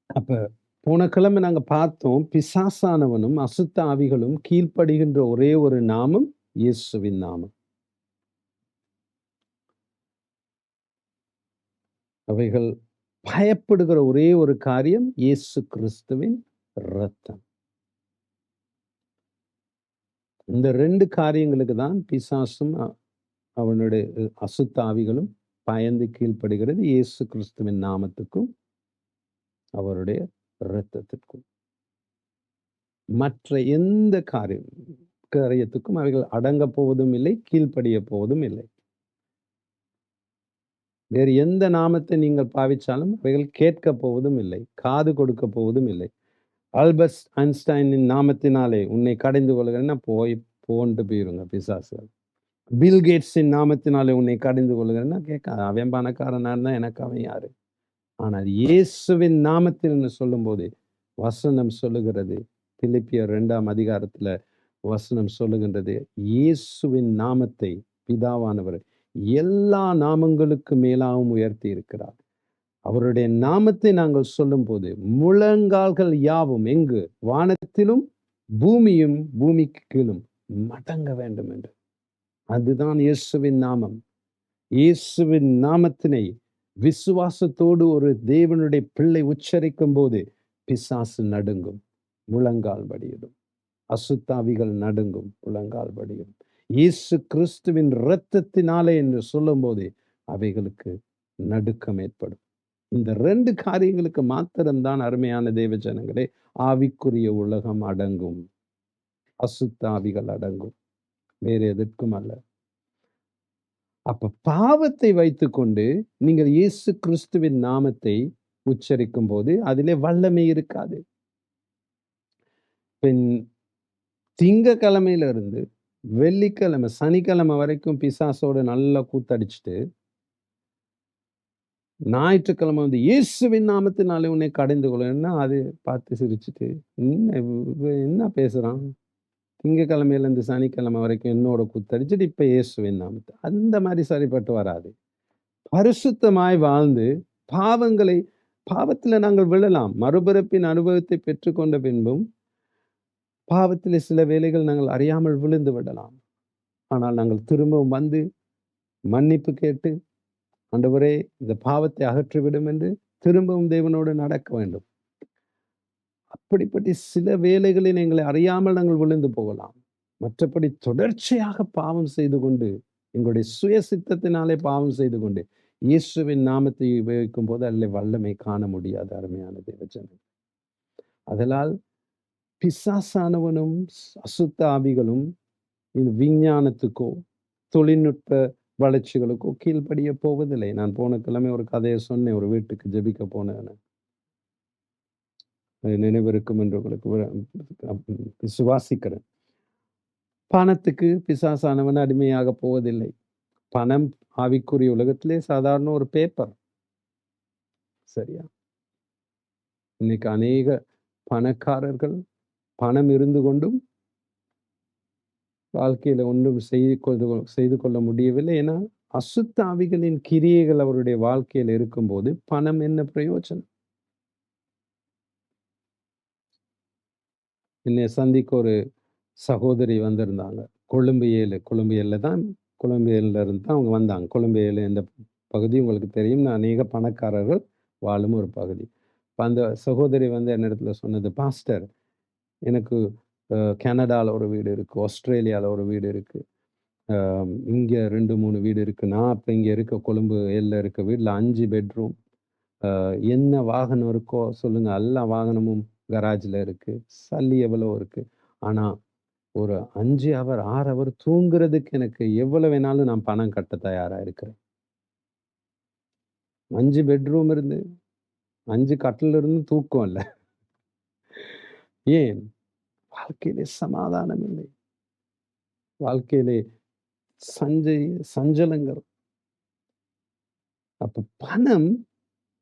அப்ப போன கிழமை நாங்க பார்த்தோம், பிசாசானவனும், அசுத்த ஆவிகளும் கீழ்ப்படுகின்ற ஒரே ஒரு நாமம் இயேசுவின் நாமம். அவைகள் பயப்படுகிற ஒரே ஒரு காரியம் இயேசு கிறிஸ்துவின் இரத்தம். இந்த 2 காரியங்களுக்கு தான் பிசாசும் அவனுடைய அசுத்த ஆவிகளும் பயந்து கீழ்ப்படுகிறது இயேசு கிறிஸ்துவின் நாமத்துக்கும், அவருடைய இரத்தத்திற்கும். மற்ற எந்த காரியத்துக்கும் அவைகள் அடங்கப் போவதும் இல்லை, கீழ்ப்படியப் போவதும் இல்லை. வேறு எந்த நாமத்தை நீங்கள் பாவிச்சாலும் அவைகள் கேட்கப் போவதும் இல்லை, காது கொடுக்கப் போவதும் இல்லை. ஆல்பர்ட் ஐன்ஸ்டைனின் நாமத்தினாலே உன்னை கடிந்து கொள்கிறேன்னா போன்ட்டு போயிருங்க பிசாசுகள். பில் கேட்ஸின் நாமத்தினாலே உன்னை கடிந்து கொள்கிறேன்னா கேட்காது. அவன் பணக்காரனா இருந்தா எனக்கு அவன் யாரு? ஆனால் இயேசுவின் நாமத்தில் சொல்லும்போது வசனம் சொல்லுகிறது, பிலிப்பியர் 2ஆம் அதிகாரத்துல வசனம் சொல்லுகின்றது, இயேசுவின் நாமத்தை பிதாவானவர் எல்லா நாமங்களுக்கு மேலாகவும் உயர்த்தி இருக்கிறார். அவருடைய நாமத்தை நாங்கள் சொல்லும்போது முழங்கால்கள் யாவும் எங்கு? வானத்திலும் பூமியும் பூமிக்கு கீழும் மடங்க வேண்டும் என்று. அதுதான் இயேசுவின் நாமம். இயேசுவின் நாமத்தினை விசுவாசத்தோடு ஒரு தேவனுடைய பிள்ளை உச்சரிக்கும் போது பிசாசு நடுங்கும், முழங்கால் படியிடும். அசுத்தாவிகள் நடுங்கும், முழங்கால் படியும். இயேசு கிறிஸ்துவின் இரத்தத்தினாலே என்று சொல்லும்போது அவைகளுக்கு நடுக்கம் ஏற்படும். இந்த 2 காரியங்களுக்கு மாத்திரம்தான் அருமையான தேவ ஜனங்களே ஆவிக்குரிய உலகம் அடங்கும், அசுத்த ஆவிகள் அடங்கும், வேறு எதற்கும் அல்ல. அப்ப பாவத்தை வைத்துக்கொண்டு நீங்கள் இயேசு கிறிஸ்துவின் நாமத்தை உச்சரிக்கும் போது அதிலே வல்லமை இருக்காது. பின் திங்கக்கிழமையிலிருந்து வெள்ளிக்கிழமை, சனிக்கிழமை வரைக்கும் பிசாசோட நல்லா கூத்தடிச்சுட்டு, ஞாயிற்றுக்கிழமை வந்து இயேசுவின் நாமத்தினாலே உன்னை கடிந்து கொள்ளுன்னா, அது பார்த்து சிரிச்சுட்டு, என்ன பேசுறான்? திங்கக்கிழமையிலேருந்து சனிக்கிழமை வரைக்கும் என்னோட கூத்தடிச்சுட்டு, இப்ப இயேசுவின் நாமத்தை. அந்த மாதிரி சரிப்பட்டு வராது. பரிசுத்தமாய் வாழ்ந்து பாவத்துல நாங்கள் விழலாம். மறுபிறப்பின் அனுபவத்தை பெற்றுக்கொண்ட பின்பும் பாவத்திலே சில வேளைகள் நாங்கள் அறியாமல் விழுந்து விடலாம். ஆனால் நாங்கள் திரும்பவும் வந்து மன்னிப்பு கேட்டு, ஆண்டவரே இந்த பாவத்தை அகற்றிவிடும் என்று திரும்பவும் தேவனோடு நடக்க வேண்டும். அப்படிப்பட்ட சில வேளைகளில் எங்களை அறியாமல் நாங்கள் விழுந்து போகலாம். மற்றபடி தொடர்ச்சியாக பாவம் செய்து கொண்டு, எங்களுடைய சுய சித்தத்தினாலே பாவம் செய்து கொண்டு, இயேசுவின் நாமத்தை உபயோகிக்கும் போது அதில் வல்லமை காண முடியாது அருமையான தேவஜனம். அதனால் பிசாசானவனும் அசுத்த ஆவிகளும் இந்த விஞ்ஞானத்துக்கோ தொழில்நுட்ப வளர்ச்சிகளுக்கோ கீழ்ப்படிய போவதில்லை. நான் போன கிழமை ஒரு கதையை சொன்னேன். ஒரு வீட்டுக்கு ஜெபிக்க போனேன். நினைவிருக்கும் என்று உங்களுக்கு விசுவாசிக்கிறேன். பணத்துக்கு பிசாசானவன் அடிமையாக போவதில்லை. பணம் ஆவிக்குரிய உலகத்திலே சாதாரண ஒரு பேப்பர். சரியா? இன்னைக்கு அநேக பணக்காரர்கள் பணம் இருந்து கொண்டும் வாழ்க்கையில ஒன்றும் செய்து கொள்ள முடியவில்லை. ஏன்னா அசுத்த ஆவிகளின் கிரியைகள் அவருடைய வாழ்க்கையில் இருக்கும்போது பணம் என்ன பிரயோஜனம்? என்னை சந்திக்க ஒரு சகோதரி வந்திருந்தாங்க. கொழும்பு 7 தான் கொழும்பு 7ல இருந்து தான் அவங்க வந்தாங்க. கொழும்பு 7 என்ற பகுதி உங்களுக்கு தெரியும். அநேக பணக்காரர்கள் வாழும் ஒரு பகுதி. அந்த சகோதரி வந்து என்னிடத்துல சொன்னது, பாஸ்டர் எனக்கு கனடால ஒரு வீடு இருக்கு, ஆஸ்திரேலியால ஒரு வீடு இருக்கு, இங்க 2, 3 வீடு இருக்கு. நான் இப்ப இங்க இருக்க கொழும்பு 7ல இருக்க வீட்ல 5 பெட்ரூம். என்ன வாகனம் இருக்கோ சொல்லுங்க, எல்லா வாகனமும் கராஜ்ல இருக்கு. சல்லி எவ்வளோ இருக்கு. ஆனா ஒரு 5 ஹவர், 6 ஹவர் தூங்குறதுக்கு எனக்கு எவ்வளவு வேணாலும் நான் பணம் கட்ட தயாரா இருக்கிறேன். 5 பெட்ரூம் இருந்து, 5 கட்டில் இருந்தும் தூக்கம் இல்ல. ஏன்? வாழ்க்கையிலே சமாதானம் இல்லை. வாழ்க்கையிலே சஞ்சலங்கள். அப்ப பணம்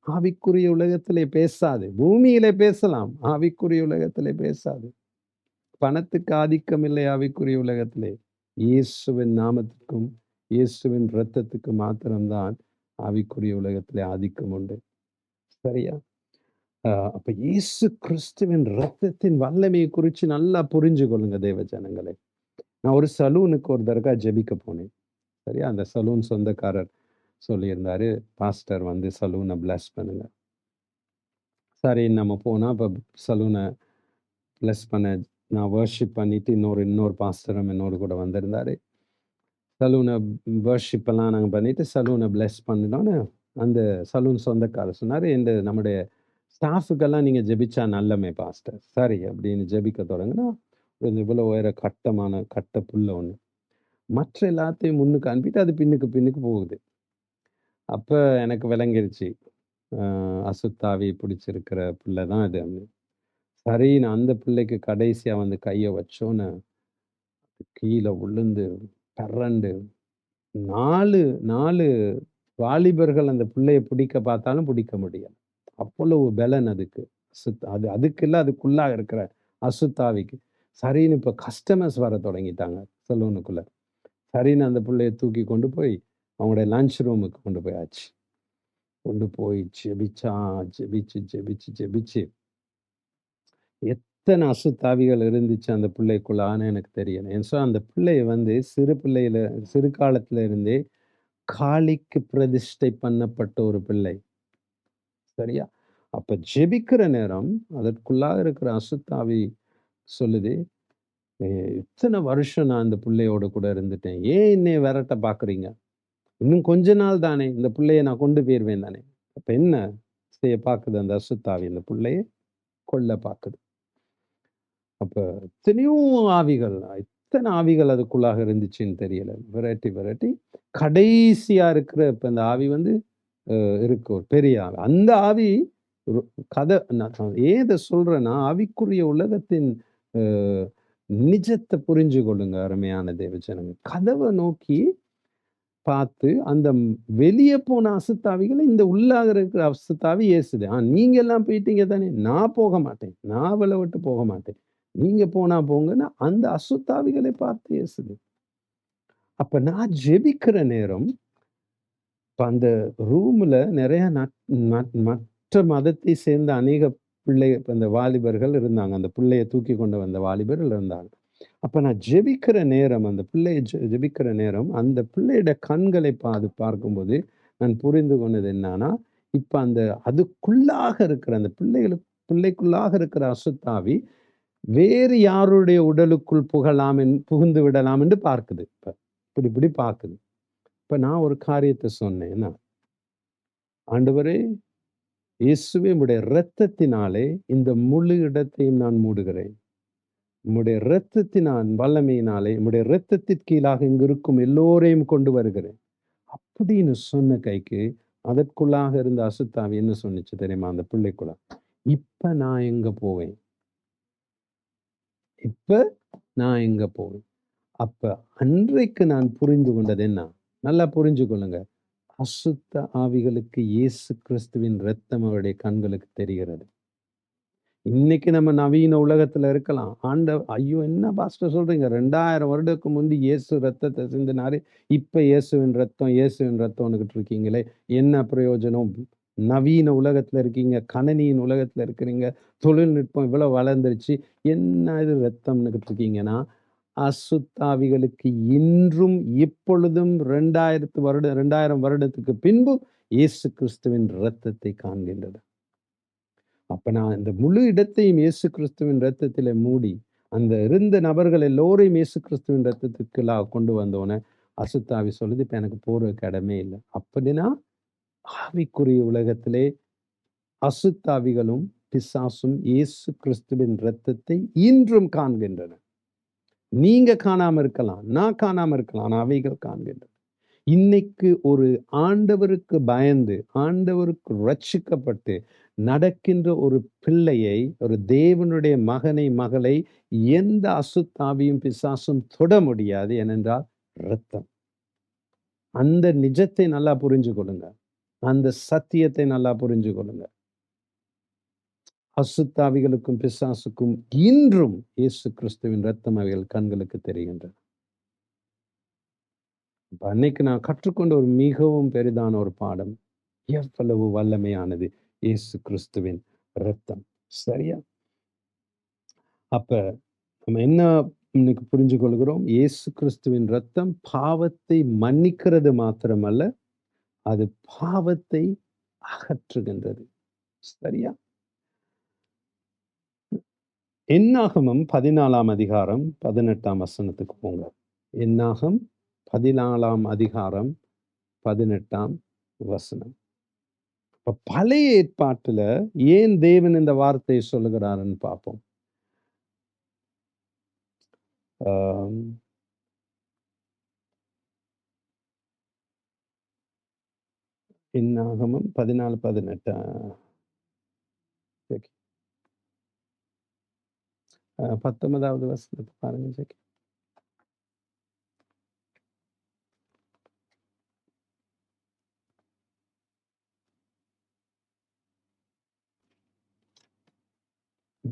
ஆவிக்குரிய உலகத்திலே பேசாது. பூமியிலே பேசலாம், ஆவிக்குரிய உலகத்திலே பேசாது. பணத்துக்கு ஆதிக்கம் இல்லை ஆவிக்குரிய உலகத்திலே. இயேசுவின் நாமத்துக்கும், இயேசுவின் இரத்தத்துக்கு மாத்திரம்தான் ஆவிக்குரிய உலகத்திலே ஆதிக்கம் உண்டு. சரியா? அப்ப இயேசு கிறிஸ்துவின் இரத்தத்தின் வல்லமையை குறிச்சு நல்லா புரிஞ்சு கொள்ளுங்க தேவ ஜனங்களே. நான் ஒரு சலூனுக்கு ஒரு தடவை ஜெபிக்க போனேன். சரியா? அந்த சலூன் சொந்தக்காரர் சொல்லியிருந்தாரு, பாஸ்டர் வந்து சலூனை பிளஸ் பண்ணுங்க. சரி நம்ம போனா இப்போ சலூனை பிளஸ் பண்ண நான் வர்ஷிப் பண்ணிட்டு இன்னொரு பாஸ்டரும் என்னோடு கூட வந்திருந்தாரு. சலூனை வர்ஷிப் எல்லாம் நாங்கள் பண்ணிட்டு சலூனை பிளஸ் பண்ணினோன்னு அந்த சலூன் சொந்தக்காரர் சொன்னார், நம்முடைய ஸ்டாஃபுக்கெல்லாம் நீங்கள் ஜெபிச்சா நல்லமே பாஸ்டர். சரி அப்படின்னு ஜெபிக்க தொடங்கினா இவ்வளோ உயர கட்ட புல்ல ஒன்று மற்ற எல்லாத்தையும் முன்னுக்கு அனுப்பிட்டு அது பின்னுக்கு போகுது. அப்போ எனக்கு விளங்கிருச்சு, அசுத்தாவி பிடிச்சிருக்கிற பிள்ளை தான் இது. சரி நான் அந்த பிள்ளைக்கு கடைசியாக வந்து கையை வச்சோன்னு கீழே விழுந்து பரண்டு 4 வாலிபர்கள் அந்த பிள்ளையை பிடிக்க பார்த்தாலும் பிடிக்க முடியாது. அவ்வளவு பலன் அதுக்கு. அதுக்கு இல்லை, அதுக்குள்ளாக இருக்கிற அசுத்தாவிக்கு. சரின்னு இப்போ கஸ்டமர்ஸ் வர தொடங்கிட்டாங்க சலூனுக்குள்ள. சரின்னு அந்த பிள்ளையை தூக்கி கொண்டு போய் அவங்களுடைய லஞ்ச் ரூமுக்கு கொண்டு போயாச்சு. கொண்டு போய் ஜெபிச்சு எத்தனை அசுத்தாவிகள் இருந்துச்சு அந்த பிள்ளைக்குள்ளான்னு எனக்கு தெரியல. அந்த பிள்ளைய வந்து சிறு காலத்துல இருந்தே காளிக்கு பிரதிஷ்டை பண்ணப்பட்ட ஒரு பிள்ளை. சரியா? அப்ப ஜெபிக்கிற நேரம் அதற்குள்ளாக இருக்கிற அசுத்தாவி சொல்லுது, இத்தனை வருஷம் நான் இந்த பிள்ளையோட கூட இருந்துட்டேன், ஏன் என்னைய விரட்ட பாக்குறீங்க? இன்னும் கொஞ்ச நாள் தானே, இந்த பிள்ளைய நான் கொண்டு போயிருவேன் தானே. அப்ப என்ன செய்ய பாக்குது அந்த அசுத்தாவி? இந்த பிள்ளைய கொல்ல பாக்குது. அப்ப எத்தனையோ ஆவிகள், எத்தனை ஆவிகள் அதுக்குள்ளாக இருந்துச்சுன்னு தெரியல. வெரைட்டி கடைசியா இருக்கிற இப்ப இந்த ஆவி வந்து இருக்கு, ஒரு பெரிய ஆவி. அந்த ஆவி கதை ஏன் இதை சொல்றேன்னா, ஆவிக்குரிய உலகத்தின் நிஜத்தை புரிஞ்சு கொள்ளுங்க அருமையான தேவஜனங்க. கதவை நோக்கி பார்த்து அந்த வெளியே போன அசுத்தாவிகளை இந்த உள்ளாக இருக்கிற அசுத்தாவி ஏசுது. நீங்க எல்லாம் போயிட்டீங்க தானே, நான் போக மாட்டேன், நான் அவளை விட்டு போக மாட்டேன், நீங்க போனா போங்கன்னா அந்த அசுத்தாவிகளை பார்த்து ஏசுது. அப்ப நான் ஜெபிக்கிற நேரம் அந்த ரூம்ல நிறைய மற்ற மதத்தை சேர்ந்த அநேக பிள்ளை அந்த வாலிபர்கள் இருந்தாங்க. அந்த பிள்ளையை தூக்கி கொண்டு வந்த வாலிபர்கள் இருந்தாங்க. அப்ப நான் ஜெபிக்கிற நேரம், அந்த பிள்ளையை ஜெபிக்கிற நேரம், அந்த பிள்ளையோட கண்களை பார்க்கும்போது நான் புரிந்து கொண்டது என்னன்னா, இப்ப அந்த அதுக்குள்ளாக இருக்கிற அந்த பிள்ளைக்குள்ளாக இருக்கிற அசுத்தாவி வேறு யாருடைய உடலுக்குள் புகுந்து விடலாம் என்று பார்க்குது. இப்படி பார்க்குது. இப்ப நான் ஒரு காரியத்தை சொன்னேன், என்ன, ஆண்டவரே இயேசுவே உம்முடைய இரத்தத்தினாலே இந்த முழு இடத்தையும் நான் மூடுகிறேன். உம்முடைய இரத்தத்தினால் வல்லமையினாலே உம்முடைய இரத்தத்திற்கு கீழாக இங்கு இருக்கும் எல்லோரையும் கொண்டு வருகிறேன் அப்படின்னு சொன்ன கைக்கு அதற்குள்ளாக இருந்த அசுத்தாவி என்ன சொன்னிச்சு தெரியுமா? அந்த பிள்ளைக்குள்ள, இப்ப நான் எங்க போவேன், இப்ப நான் எங்க போவேன். அப்ப அன்றைக்கு நான் புரிந்து கொண்டது என்ன, நல்லா புரிஞ்சு கொள்ளுங்க, அசுத்த ஆவிகளுக்கு இயேசு கிறிஸ்துவின் இரத்தம் அவருடைய கண்களுக்கு தெரிகிறது. இன்னைக்கு நம்ம நவீன உலகத்துல இருக்கலாம். ஐயோ என்ன பாஸ்டர் சொல்றீங்க, 2000 வருடத்துக்கு முந்தி இயேசு ரத்தத்தை சிந்தினாரு, இப்ப இயேசுவின் ரத்தம்னுக்கிட்டு இருக்கீங்களே, என்ன பிரயோஜனம்? நவீன உலகத்துல இருக்கீங்க, கணனியின் உலகத்துல இருக்கிறீங்க, தொழில்நுட்பம் இவ்வளவு வளர்ந்துருச்சு, என்ன இது ரத்தம்னுக்கிட்டு இருக்கீங்கன்னா, அசுத்தாவிகளுக்கு இன்றும் இப்பொழுதும் 2000 வருடத்துக்கு பின்பு இயேசு கிறிஸ்துவின் இரத்தத்தை காண்கின்றது. அப்ப நான் இந்த முழு இடத்தையும் இயேசு கிறிஸ்துவின் இரத்தத்திலே மூடி அந்த இருந்த நபர்கள் எல்லோரையும் இயேசு கிறிஸ்துவின் இரத்தத்துக்குள்ளாக கொண்டு வந்தோன்னே அசுத்தாவி சொல்லுது, இப்ப எனக்கு போறதுக்கு இடமே இல்லை. அப்படின்னா ஆவிக்குரிய உலகத்திலே அசுத்தாவிகளும் பிசாசும் இயேசு கிறிஸ்துவின் இரத்தத்தை இன்றும் காண்கின்றன. நீங்க காணாம இருக்கலாம், நான் காணாம இருக்கலாம், ஆனா அவைகள் காண்கின்றன. இன்னைக்கு ஒரு ஆண்டவருக்கு பயந்து ஆண்டவருக்கு ரட்சிக்கப்பட்டு நடக்கின்ற ஒரு பிள்ளையை, ஒரு தேவனுடைய மகளை எந்த அசுத்தாவியும் பிசாசும் தொட முடியாது. ஏனென்றால் இரத்தம். அந்த நிஜத்தை நல்லா புரிஞ்சு கொள்ளுங்க. அந்த சத்தியத்தை நல்லா புரிஞ்சு கொள்ளுங்க. அசுத்தாவிகளுக்கும் பிசாசுக்கும் இன்றும் இயேசு கிறிஸ்துவின் ரத்தம் அவைகள் கண்களுக்கு தெரிகின்றது. அன்னைக்கு நான் கற்றுக்கொண்ட ஒரு மிகவும் பெரிதான ஒரு பாடம், எவ்வளவு வல்லமையானது இயேசு கிறிஸ்துவின் ரத்தம். சரியா? அப்ப நம்ம என்ன இன்னைக்கு புரிஞ்சு கொள்கிறோம்? இயேசு கிறிஸ்துவின் ரத்தம் பாவத்தை மன்னிக்கிறது மாத்திரமல்ல, அது பாவத்தை அகற்றுகின்றது. சரியா? என்னாகமம் 14ஆம் அதிகாரம் 18ஆம் வசனத்துக்கு போங்க. என்னாகம் 14ஆம் அதிகாரம் 18ஆம் வசனம். இப்ப பழைய ஏற்பாட்டுல ஏன் தேவன் இந்த வார்த்தையை சொல்லுகிறாருன்னு பார்ப்போம். என்னாகமம் 14:18 19வது வசனத்தை பாருங்க ஜெகி.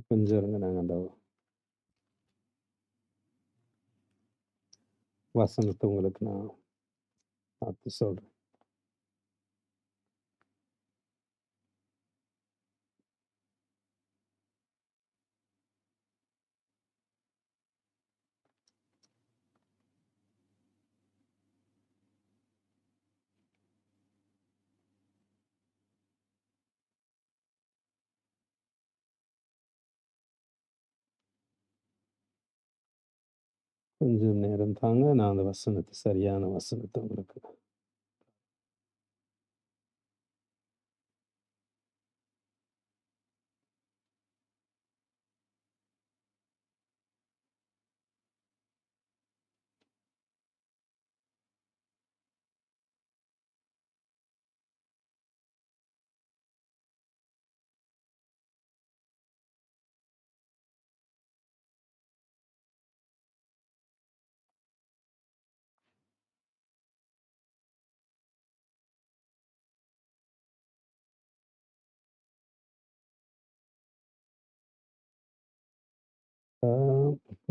கொஞ்சம் இருங்க, நாங்க அந்த வசனத்தை உங்களுக்கு நான் பார்த்து சொல்றேன். கொஞ்சம் நேரம் தாங்க, நான் அந்த வசனத்தை சரியான வசனத்தை உங்களுக்கு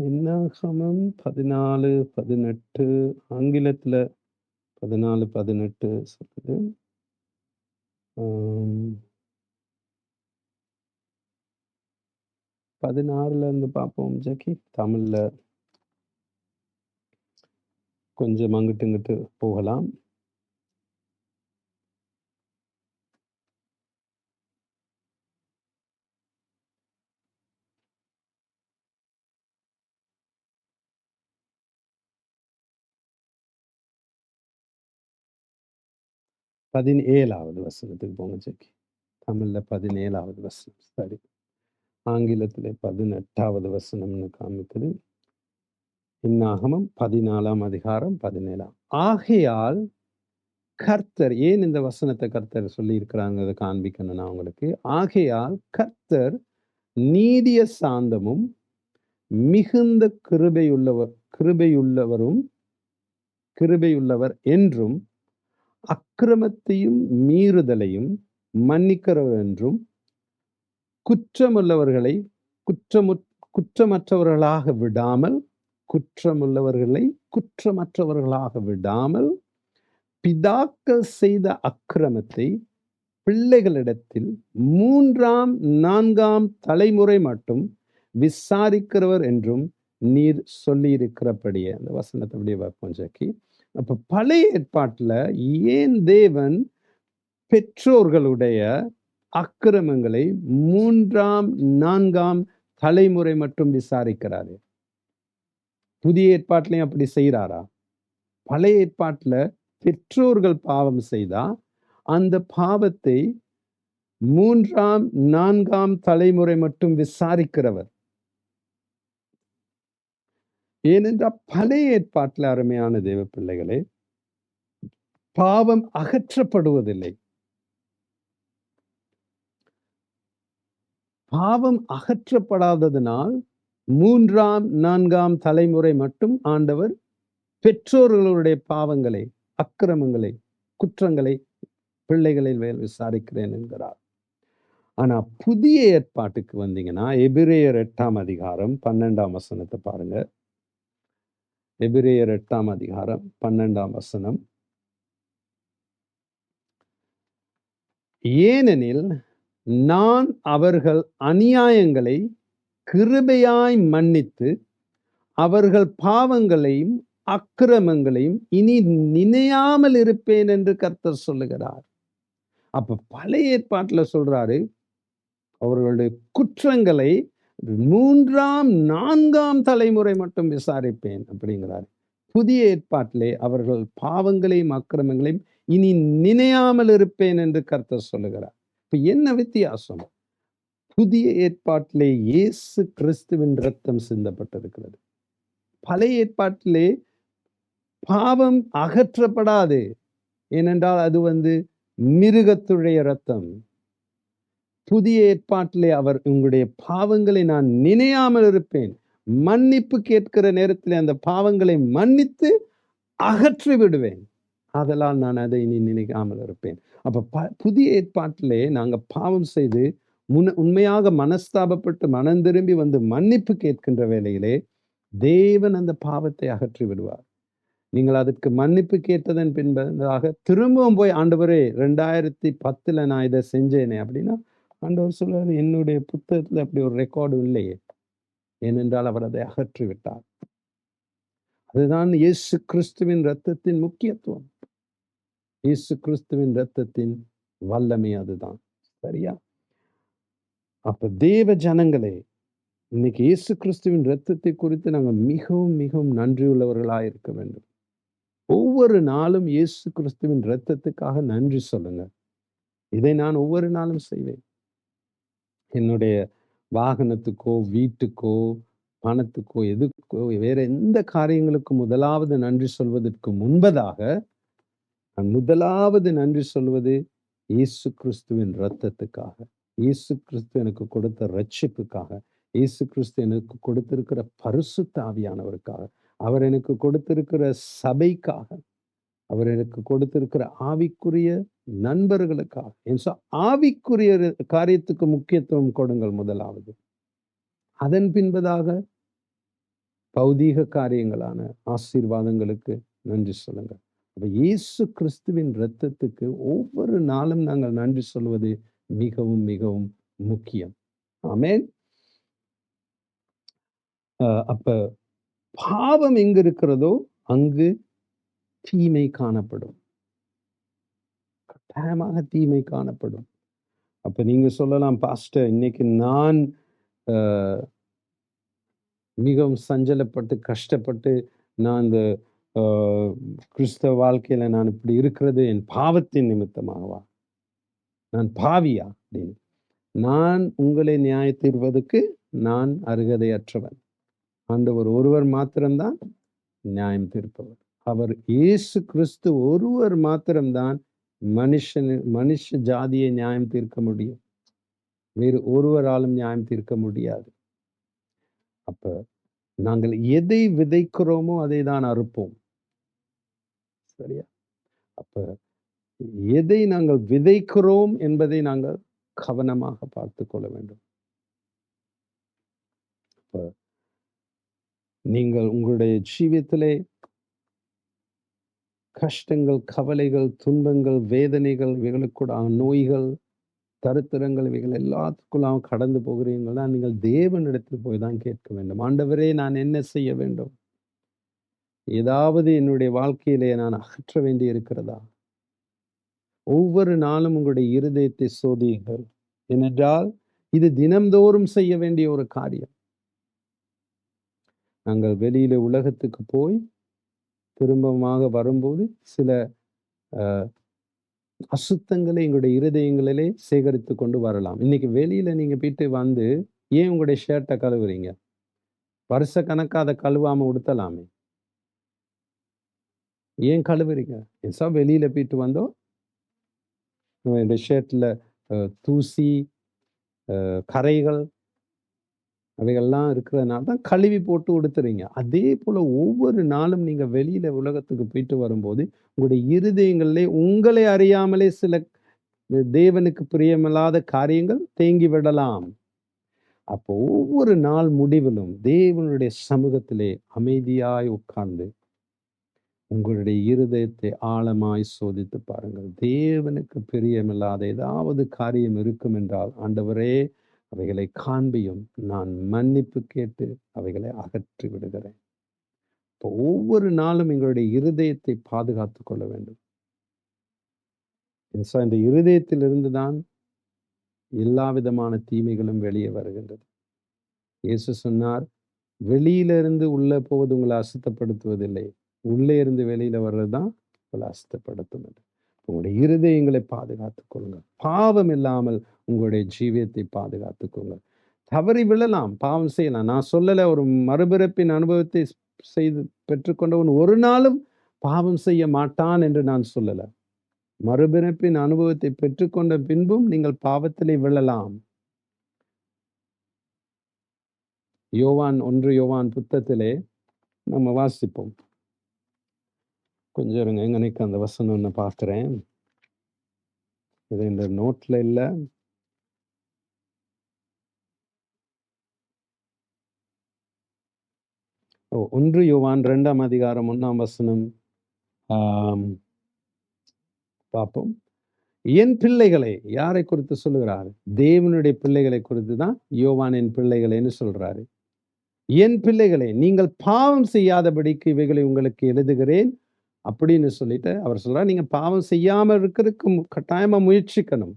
என்னாகமம் 14:18 ஆங்கிலத்துல 14:18 சொல்லுது. 16ல இருந்து பார்ப்போம் ஜக்கி. தமிழ்ல கொஞ்சம் அங்கிட்டு இங்கிட்டு போகலாம். பதினேழாவது வசனத்துக்கு போங்க ஜக்கி. தமிழ்ல 17வது வசனம். சரி, ஆங்கிலத்துல 18வது வசனம்னு காமிக்குது. என்னாகமம் 14ஆம் அதிகாரம் 17. ஆகையால் கர்த்தர், ஏன் இந்த வசனத்தை கர்த்தர் சொல்லி இருக்கிறாங்க காண்பிக்கணும் நான் உங்களுக்கு. ஆகையால் கர்த்தர் நீடிய சாந்தமும் மிகுந்த கிருபையுள்ளவர் என்றும் அக்கிரமத்தையும் மீறுதலையும் மன்னிக்கிறவர் என்றும் குற்றமற்றவர்களாக விடாமல் பிதாக்கள் செய்த அக்கிரமத்தை பிள்ளைகளிடத்தில் 3ஆம் 4ஆம் தலைமுறை மட்டும் விசாரிக்கிறவர் என்றும் நீர் சொல்லி இருக்கிறபடியே. அந்த வசனத்தை அப்படியே பார்ப்போம் ஜக்கி. அப்ப பழைய ஏற்பாட்டுல ஏன் தேவன் பெற்றோர்களுடைய அக்கிரமங்களை 3ஆம் 4ஆம் தலைமுறை மட்டும் விசாரிக்கிறாரு? புதிய ஏற்பாட்டிலையும் அப்படி செய்யறாரா? பழைய ஏற்பாட்டுல பெற்றோர்கள் பாவம் செய்தா அந்த பாவத்தை 3ஆம் 4ஆம் தலைமுறை மட்டும் விசாரிக்கிறவர். ஏனென்றால் பழைய ஏற்பாட்டில் அருமையான தேவ பிள்ளைகளே, பாவம் அகற்றப்படுவதில்லை. பாவம் அகற்றப்படாததனால் 3ஆம் 4ஆம் தலைமுறை மட்டும் ஆண்டவர் பெற்றோர்களுடைய பாவங்களை, அக்கிரமங்களை, குற்றங்களை பிள்ளைகளின் மேல் விசாரிக்கிறேன் என்கிறார். ஆனா புதிய ஏற்பாட்டுக்கு வந்தீங்கன்னா, எபிரேயர் 8ஆம் அதிகாரம் 12ஆம் வசனத்தை பாருங்க. எபிரேயர் 8ஆம் அதிகாரம் 12ஆம் வசனம். ஏனெனில் நான் அவர்கள் அநியாயங்களை கிருபையாய் மன்னித்து அவர்கள் பாவங்களையும் அக்கிரமங்களையும் இனி நினையாமல் இருப்பேன் என்று கர்த்தர் சொல்லுகிறார். அப்ப பழைய ஏற்பாட்டுல சொல்றாரு, அவர்களுடைய குற்றங்களை 3ஆம் 4ஆம் தலைமுறை மட்டும் விசாரிப்பேன் அப்படிங்கிறார். புதிய ஏற்பாட்டிலே அவர்கள் பாவங்களையும் அக்கிரமங்களையும் இனி நினையாமல் இருப்பேன் என்று கர்த்தர் சொல்லுகிறார். இப்ப என்ன வித்தியாசம்? புதிய ஏற்பாட்டிலே இயேசு கிறிஸ்துவின் இரத்தம் சிந்தப்பட்டிருக்கிறது. பழைய ஏற்பாட்டிலே பாவம் அகற்றப்படாது. ஏனென்றால் அது மிருகத்துடைய இரத்தம். புதிய ஏற்பாட்டிலே அவர் உங்களுடைய பாவங்களை நான் நினையாமல் இருப்பேன். மன்னிப்பு கேட்கிற நேரத்தில் அந்த பாவங்களை மன்னித்து அகற்றி விடுவேன். அதெல்லாம் நான் அதை இனி நினைக்காமல் இருப்பேன். அப்ப புதிய ஏற்பாட்டிலே நாங்க பாவம் செய்து உண்மையாக மனஸ்தாபப்பட்டு மனம் திரும்பி வந்து மன்னிப்பு கேட்கின்ற வேளையிலே தேவன் அந்த பாவத்தை அகற்றி விடுவார். நீங்கள் அதற்கு மன்னிப்பு கேட்டதன் பின்பதாக திரும்பவும் போய் ஆண்டவரே 2010 நான் இதை செஞ்சேனே அப்படின்னா ஆண்டவர் சொல்றாரு, என்னுடைய புத்தகத்துல அப்படி ஒரு ரெக்கார்டு இல்லையே. ஏனென்றால் அவர் அதை அகற்றி விட்டார். அதுதான் இயேசு கிறிஸ்துவின் இரத்தத்தின் முக்கியத்துவம். இயேசு கிறிஸ்துவின் இரத்தத்தின் வல்லமை அதுதான். சரியா? அப்ப தேவ ஜனங்களே, இன்னைக்கு இயேசு கிறிஸ்துவின் இரத்தத்தை குறித்து நாங்கள் மிகவும் மிகவும் நன்றியுள்ளவர்களாக இருக்க வேண்டும். ஒவ்வொரு நாளும் இயேசு கிறிஸ்துவின் இரத்தத்துக்காக நன்றி சொல்லுங்க. இதை நான் ஒவ்வொரு நாளும் செய்வேன். என்னுடைய வாகனத்துக்கோ வீட்டுக்கோ பணத்துக்கோ எதுக்கோ வேற எந்த காரியங்களுக்கு முதலாவது நன்றி சொல்வதற்கு முன்பதாக நான் முதலாவது நன்றி சொல்வது இயேசு கிறிஸ்துவின் இரத்தத்துக்காக, இயேசு கிறிஸ்து எனக்கு கொடுத்த ரட்சிப்புக்காக, இயேசு கிறிஸ்து எனக்கு கொடுத்திருக்கிற பரிசுத்த ஆவியானவருக்காக, அவர் எனக்கு கொடுத்திருக்கிற சபைக்காக, அவர் எனக்கு கொடுத்திருக்கிற ஆவிக்குரிய நண்பர்களுக்காக. ஆவிக்குரிய காரியத்துக்கு முக்கியத்துவம் கொடுங்கள் முதலாவது. அதன் பின்பதாக பௌதீக காரியங்களான ஆசீர்வாதங்களுக்கு நன்றி சொல்லுங்க. அப்ப இயேசு கிறிஸ்துவின் இரத்தத்துக்கு ஒவ்வொரு நாளும் நாங்கள் நன்றி சொல்வது மிகவும் மிகவும் முக்கியம். ஆமென். அப்ப பாவம் எங்க இருக்கிறதோ அங்கு தீமை காணப்படும். கட்டாயமாக தீமை காணப்படும். அப்ப நீங்க சொல்லலாம், பாஸ்டர் இன்னைக்கு நான் மிகவும் சஞ்சலப்பட்டு கஷ்டப்பட்டு நான் இந்த கிறிஸ்தவ வாழ்க்கையில நான் இப்படி இருக்கிறது என் பாவத்தின் நிமித்தமாகவா? நான் பாவியா அப்படின்னு. நான் உங்களை நியாய தீர்வதற்கு நான் அருகதையற்றவன். ஆண்டவர் ஒருவர் மாத்திரம்தான் நியாயம் தீர்ப்பவர். அவர் இயேசு கிறிஸ்து ஒருவர் மாத்திரம்தான் மனுஷ ஜாதியை நியாயம் தீர்க்க முடியும். வேறு ஒருவராலும் நியாயம் தீர்க்க முடியாது. அப்ப நாங்கள் எதை விதைக்கிறோமோ அதை தான் அறுப்போம். சரியா? அப்ப எதை நாங்கள் விதைக்கிறோம் என்பதை நாங்கள் கவனமாக பார்த்து கொள்ள வேண்டும். அப்ப நீங்கள் உங்களுடைய ஜீவியத்திலே கஷ்டங்கள், கவலைகள், துன்பங்கள், வேதனைகள், இவைகளுக்கூட நோய்கள், தரித்திரங்கள், இவைகள் எல்லாத்துக்குள்ளாம் கடந்து போகிறீங்கன்னா நீங்கள் தேவனிடத்தில் போய் தான் கேட்க வேண்டும். ஆண்டவரே, நான் என்ன செய்ய வேண்டும்? ஏதாவது என்னுடைய வாழ்க்கையிலே நான் அகற்ற வேண்டி இருக்கிறதா? ஒவ்வொரு நாளும் உங்களுடைய இருதயத்தை சோதியுங்கள். ஏனென்றால் இது தினம்தோறும் செய்ய வேண்டிய ஒரு காரியம். நாங்கள் வெளியில உலகத்துக்கு போய் திரும்பமாக வரும்போது சில அசுத்தங்களை எங்களுடைய இருதயங்களிலே சேகரித்து கொண்டு வரலாம். இன்னைக்கு வெளியில நீங்க போயிட்டு வந்து ஏன் உங்களுடைய ஷர்ட்டை கழுவுறீங்க? வருஷ கணக்கா அதை கழுவாம உடுத்தலாமே. ஏன் கழுவுறீங்க? வெளியில போயிட்டு வந்தோம், இந்த ஷர்ட்ல தூசி, கரைகள் அவைகள்லாம் இருக்கிறதுனால தான் கழுவி போட்டு உடுத்துறீங்க. அதே போல ஒவ்வொரு நாளும் நீங்க வெளியில உலகத்துக்கு போயிட்டு வரும்போது உங்களுடைய இருதயங்களிலே உங்களை அறியாமலே சில தேவனுக்கு பிரியமில்லாத காரியங்கள் தேங்கி விடலாம். அப்போ ஒவ்வொரு நாள் முடிவிலும் தேவனுடைய சமூகத்திலே அமைதியாய் உட்கார்ந்து உங்களுடைய இருதயத்தை ஆழமாய் சோதித்து பாருங்கள். தேவனுக்கு பிரியமில்லாத ஏதாவது காரியம் இருக்கும் என்றால், ஆண்டவரே அவைகளை காண்பியும், நான் மன்னிப்பு கேட்டு அவைகளை அகற்றி விடுகிறேன். இப்போ ஒவ்வொரு நாளும் எங்களுடைய இருதயத்தை பாதுகாத்துக் கொள்ள வேண்டும். இந்த இருதயத்திலிருந்து தான் எல்லா விதமான தீமைகளும் வெளியே வருகின்றது. இயேசு சொன்னார், வெளியிலிருந்து உள்ள போவது உங்களை அசுத்தப்படுத்துவதில்லை, உள்ளே இருந்து வெளியில வர்றதுதான் உங்களை அசுத்தப்படுத்தும். உங்களுடைய இருதயங்களை பாதுகாத்துக் கொள்ளுங்க. பாவம் இல்லாமல் உங்களுடைய ஜீவியத்தை பாதுகாத்துக் கொள்ளுங்க. தவறி விழலாம், பாவம் செய்யலாம். நான் சொல்லல, ஒரு மறுபிறப்பின் அனுபவத்தை செய்து பெற்றுக்கொண்டவன் ஒரு நாளும் பாவம் செய்ய மாட்டான் என்று நான் சொல்லல. மறுபிறப்பின் அனுபவத்தை பெற்றுக்கொண்ட பின்பும் நீங்கள் பாவத்திலே விழலாம். யோவான் 1 யோவான் புத்தகத்திலே நம்ம வாசிப்போம். கொஞ்சம் இருங்க, எங்கனைக்கு அந்த வசனம் நான் பார்க்கிறேன். இது இந்த நோட்ல இல்ல. 1 யோவான் 2ஆம் அதிகாரம் 1ஆம் வசனம் பார்ப்போம். என் பிள்ளைகளை, யாரை குறித்து சொல்லுகிறார்? தேவனுடைய பிள்ளைகளை குறித்து தான் யோவானின் பிள்ளைகளைன்னு சொல்றாரு. என் பிள்ளைகளை, நீங்கள் பாவம் செய்யாதபடிக்கு இவைகளை உங்களுக்கு எழுதுகிறேன் அப்படின்னு சொல்லிட்டு அவர் சொல்றார். நீங்க பாவம் செய்யாம இருக்கிறதுக்கு கட்டாயமா முயற்சிக்கணும்.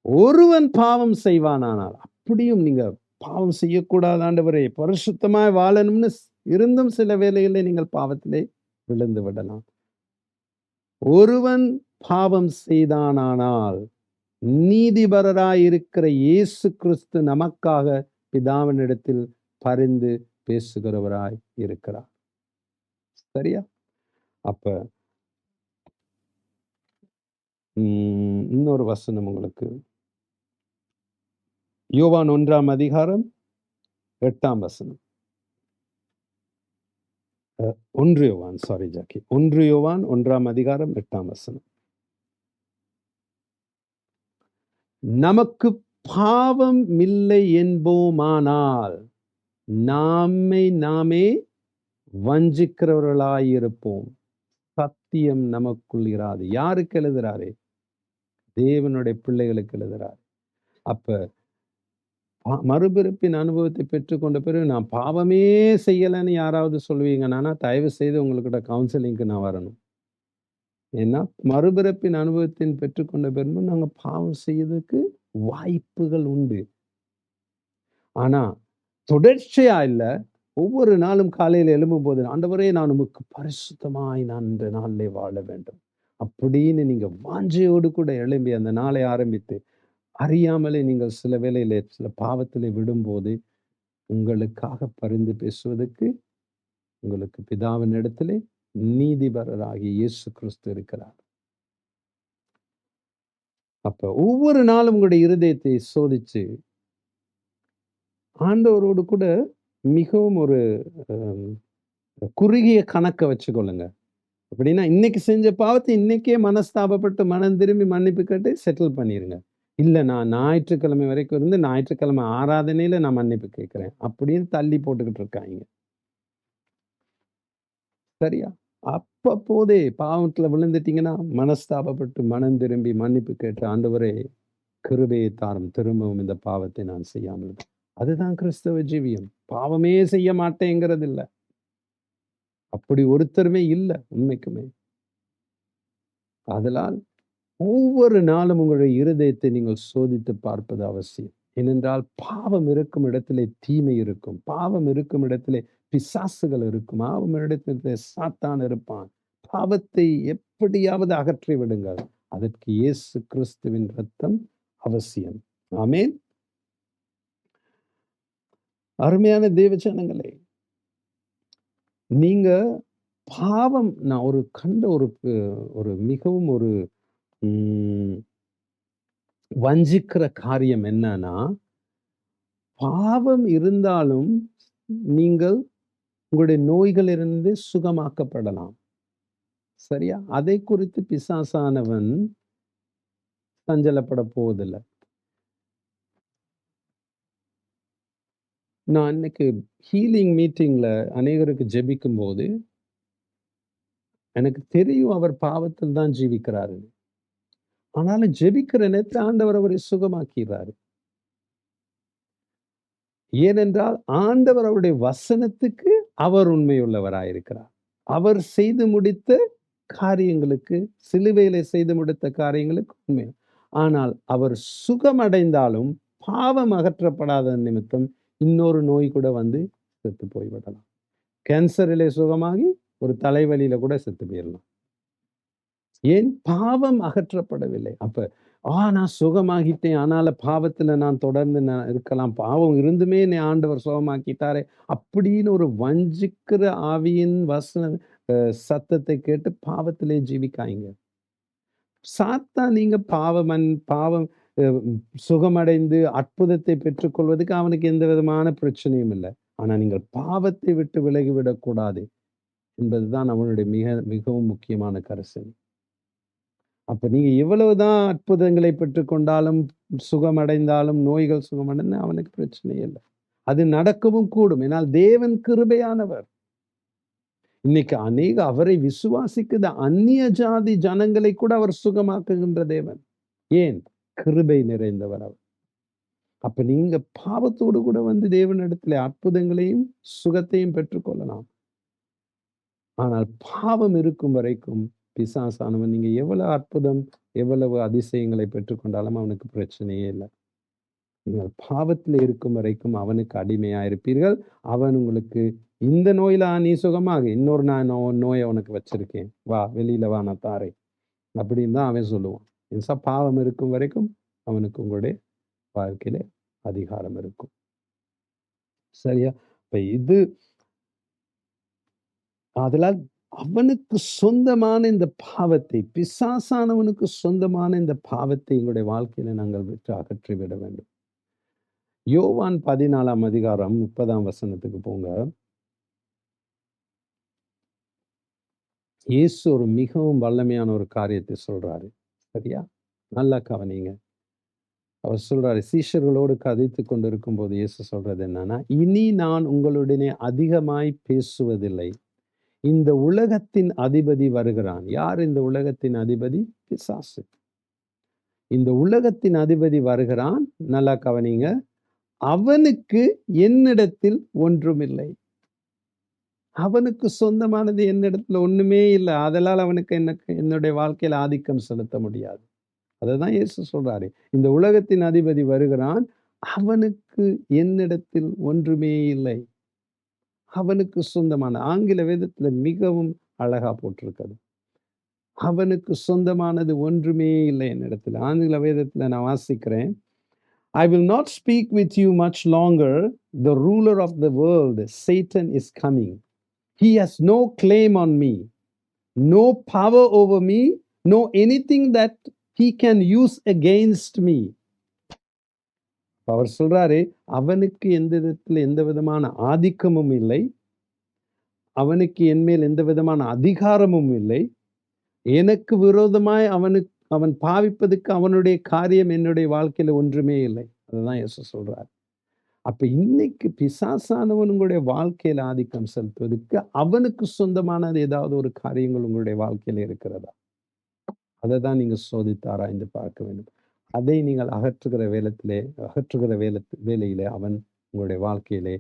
ஒருவன் பாவம் செய்வானானால், அப்படியும் நீங்க பாவம் செய்யக்கூடாது ஆண்டவரே, பரிசுத்தமாய் வாழணும்னு இருந்தும் சில வேளைகளில் நீங்கள் பாவத்திலே விழுந்து விடலாம். ஒருவன் பாவம் செய்தானானால் நீதிபரராயிருக்கிற இயேசு கிறிஸ்து நமக்காக பிதாவினிடத்தில் பரிந்து பேசுகிறவராய் இருக்கிறார். சரியா? அப்ப இன்னொரு வசனம் உங்களுக்கு, யோவான் 1ஆம் அதிகாரம் 8ஆம் வசனம். 1 யோவான், சாரி ஜாக்கி, 1 யோவான் 1ஆம் அதிகாரம் 8ஆம் வசனம். நமக்கு பாவம் இல்லை என்போமானால் நாமே வஞ்சிக்கிறவர்களாயிருப்போம், சத்தியம் நமக்குள் இராது. யாருக்கு எழுதுறாரு? தேவனுடைய பிள்ளைகளுக்கு எழுதுறாரு. அப்ப மறுபிறப்பின் அனுபவத்தை பெற்றுக்கொண்ட பிறகு நான் பாவமே செய்யலைன்னு யாராவது சொல்லுவீங்கன்னா, தயவு செய்து உங்கள்கிட்ட கவுன்சிலிங்க்கு நான் வரணும். ஏன்னா மறுபிறப்பின் அனுபவத்தின் பெற்றுக்கொண்ட பிறகு நாங்க பாவம் செய்யறதுக்கு வாய்ப்புகள் உண்டு. ஆனா தொடர்ச்சியா இல்ல, ஒவ்வொரு நாளும் காலையில் எழும்பும் போது, ஆண்டவரே நான் உமக்கு பரிசுத்தமாய் நான் இந்த நாளிலே வாழ வேண்டும் அப்படின்னு நீங்க வாஞ்சையோடு கூட எழும்பி அந்த நாளை ஆரம்பித்து, அறியாமலே நீங்கள் சில வேளையிலே சில பாவத்திலே விடும்போது உங்களுக்காக பரிந்து பேசுவதற்கு உங்களுக்கு பிதாவின் இடத்திலே நீதிபரராகிய இயேசு கிறிஸ்து இருக்கிறார். அப்ப ஒவ்வொரு நாளும் உங்களுடைய இருதயத்தை சோதிச்சு ஆண்டவரோடு கூட மிகவும் ஒரு குறுகிய கணக்கை வச்சுக்கொள்ளுங்க. அப்படின்னா இன்னைக்கு செஞ்ச பாவத்தை இன்னைக்கே மனஸ்தாபப்பட்டு மனம் திரும்பி மன்னிப்பு கேட்டு செட்டில் பண்ணிருங்க. இல்ல நான் ஞாயிற்றுக்கிழமை வரைக்கும் இருந்து ஞாயிற்றுக்கிழமை ஆராதனையில நான் மன்னிப்பு கேட்கிறேன் அப்படின்னு தள்ளி போட்டுக்கிட்டு இருக்காங்க. சரியா? அப்போதே பாவத்துல விழுந்துட்டீங்கன்னா மனஸ்தாபப்பட்டு மனம் திரும்பி மன்னிப்பு கேட்டு, ஆண்டவரே கிருபையை தாரும், திரும்பவும் இந்த பாவத்தை நான் செய்யாமல். அதுதான் கிறிஸ்தவ ஜீவியம். பாவமே செய்ய மாட்டேங்கிறது இல்ல. அப்படி ஒருத்தருமே இல்லை உண்மைக்குமே. அதனால் ஒவ்வொரு நாளும் உங்களுடைய இருதயத்தை நீங்கள் சோதித்து பார்ப்பது அவசியம். ஏனென்றால் பாவம் இருக்கும் இடத்திலே தீமை இருக்கும், பாவம் இருக்கும் இடத்திலே பிசாசுகள் இருக்கும், பாவம் இடத்திலே சாத்தான் இருப்பான். பாவத்தை எப்படியாவது அகற்றி விடுங்கள். அதற்கு இயேசு கிறிஸ்துவின் ரத்தம் அவசியம். ஆமென். அருமையான தேவஜனங்களே, நீங்க பாவம், நான் ஒரு கண்ட ஒரு மிகவும் ஒரு வஞ்சிக்கிற காரியம் என்னன்னா, பாவம் இருந்தாலும் நீங்கள் உங்களுடைய நோய்களிலிருந்து சுகமாக்கப்படலாம். சரியா? அதை குறித்து பிசாசானவன் சஞ்சலப்பட போவதில்லை. நான் இன்னைக்கு ஹீலிங் மீட்டிங்ல அநேகருக்கு ஜெபிக்கும்போது, எனக்கு தெரியும் அவர் பாவத்தில் தான் ஜீவிக்கிறாருன்னு. ஆனாலும் ஜெபிக்கிற நேரத்துல ஆண்டவர் அவரை சுகமாக்கிறாரு. ஏனென்றால் ஆண்டவர் அவருடைய வசனத்துக்கு அவர் உண்மையுள்ளவராயிருக்கிறார். அவர் செய்து முடித்த காரியங்களுக்கு, சிலுவையிலே செய்து முடித்த காரியங்களுக்கு உண்மை. ஆனால் அவர் சுகமடைந்தாலும் பாவம் அகற்றப்படாத நிமித்தம் இன்னொரு நோய் கூட வந்து செத்து போய்விடலாம். கேன்சரிலே சுகமாகி ஒரு தலைவலியில கூட செத்து போயிடலாம். ஏன்? பாவம் அகற்றப்படவில்லை. அப்ப நான் சுகமாகிட்டேன். ஆனால பாவத்துல நான் தொடர்ந்து இருக்கலாம். பாவம் இருந்துமே என்னை ஆண்டவர் சுகமாக்கிட்டாரே! அப்படின்னு ஒரு வஞ்சிக்கிற ஆவியின் சத்தத்தை கேட்டு பாவத்திலே ஜீவிக்காதீங்க. சாத்தான் நீங்க பாவம் அ சுகமடைந்து அற்புதத்தை பெற்றுக்கொள்வதற்கு அவனுக்கு எந்த விதமான பிரச்சனையும் இல்ல. ஆனா நீங்கள் பாவத்தை விட்டு விலகிவிடக் கூடாது என்பதுதான் அவனுடைய மிகவும் முக்கியமான கரிசனை. அப்ப நீங்க எவ்வளவுதான் அற்புதங்களை பெற்றுக்கொண்டாலும், சுகமடைந்தாலும், நோய்கள் சுகமடைந்து அவனுக்கு பிரச்சனையே இல்ல. அது நடக்கவும் கூடும். ஏனால் தேவன் கிருபையானவர். இன்னைக்கு அநேக அவரை விசுவாசிக்கிற அந்நிய ஜாதி ஜனங்களை கூட அவர் சுகமாக்குகின்ற தேவன். ஏன்? கிருபை நிறைந்தவர் அவர். அப்ப நீங்க பாவத்தோடு கூட வந்து தேவனிடத்திலே அற்புதங்களையும், சுகத்தையும் பெற்றுக்கொள்ளலாம். ஆனால் பாவம் இருக்கும் வரைக்கும் பிசாசானவன் நீங்க எவ்வளவு அற்புதம், எவ்வளவு அதிசயங்களை பெற்றுக்கொண்டாலும் அவனுக்கு பிரச்சனையே இல்ல. நீங்கள் பாவத்துல இருக்கும் வரைக்கும் அவனுக்கு அடிமையா இருப்பீர்கள். அவன் உங்களுக்கு இந்த நோயில நீ சுகமாகு. இன்னொரு நான் நோய உனக்கு வச்சிருக்கேன். வா வெளியில வா நான் தாரேன். அப்படின்னு தான் அவன் சொல்லுவான். பாவம் இருக்கும் வரைக்கும் அவனுக்கு உங்களுடைய வாழ்க்கையில அதிகாரம் இருக்கும். சரியா? இப்ப இது அதனால் அவனுக்கு சொந்தமான இந்த பாவத்தை, பிசாசானவனுக்கு சொந்தமான இந்த பாவத்தை எங்களுடைய வாழ்க்கையில நாங்கள் விட்டு அகற்றிவிட வேண்டும். யோவான் 14ஆம் அதிகாரம் 30ஆம் வசனத்துக்கு போங்க. இயேசு ஒரு மிகவும் வல்லமையான ஒரு காரியத்தை சொல்றாரு. சரியா? நல்லா கவனிங்க. அவர் சொல்றாரு, சீஷர்களோடு கதைத்துக் கொண்டிருக்கும் போது இயேசு சொல்றது என்னன்னா, இனி நான் உங்களுடனே அதிகமாய் பேசுவதில்லை. இந்த உலகத்தின் அதிபதி வருகிறான். யார் இந்த உலகத்தின் அதிபதி? பிசாசு. இந்த உலகத்தின் அதிபதி வருகிறான். நல்லா கவனிங்க. அவனுக்கு என்னிடத்தில் ஒன்றுமில்லை. அவனுக்கு சொந்தமானது என்னிடத்துல ஒண்ணுமே இல்லை. அதனால் அவனுக்கு என்னுடைய வாழ்க்கையில ஆதிக்கம் செலுத்த முடியாது. அததான் இயேசு சொல்றாரு. இந்த உலகத்தின் அதிபதி வருகிறான். அவனுக்கு என்னிடத்தில் ஒன்றுமே இல்லை. அவனுக்கு சொந்தமான ஆங்கில வேதத்துல மிகவும் அழகா போட்டிருக்கிறது. அவனுக்கு சொந்தமானது ஒன்றுமே இல்லை என்னிடத்துல. ஆங்கில வேதத்துல நான் வாசிக்கிறேன். I will not speak with you much longer. The ruler of the world, Satan, is coming. He has no claim on me, no power over me, no anything that he can use against me. அவர் சொல்றாரு, அவனுக்கு எந்த விதமான ஆதிக்கமும் இல்லை. அவனுக்கு என்மேல் எந்த விதமான அதிகாரமும் இல்லை. எனக்கு விரோதமாய் அவன் பாவிப்பதற்கு அவனுடைய காரியம் என்னுடைய வாழ்க்கையில ஒன்றுமே இல்லை. அதுதான் இயேசு சொல்றார். அப்ப இன்னைக்கு பிசாசானவன் உங்களுடைய வாழ்க்கையில ஆதிக்கம் செலுத்துவதற்கு அவனுக்கு சொந்தமான ஏதாவது ஒரு காரியங்கள் உங்களுடைய வாழ்க்கையில இருக்கிறதா? அதை தான் நீங்க சோதித்து ஆராய்ந்து பார்க்க வேண்டும். அதை நீங்கள் அகற்றுகிற வேலையிலே அவன் உங்களுடைய வாழ்க்கையிலே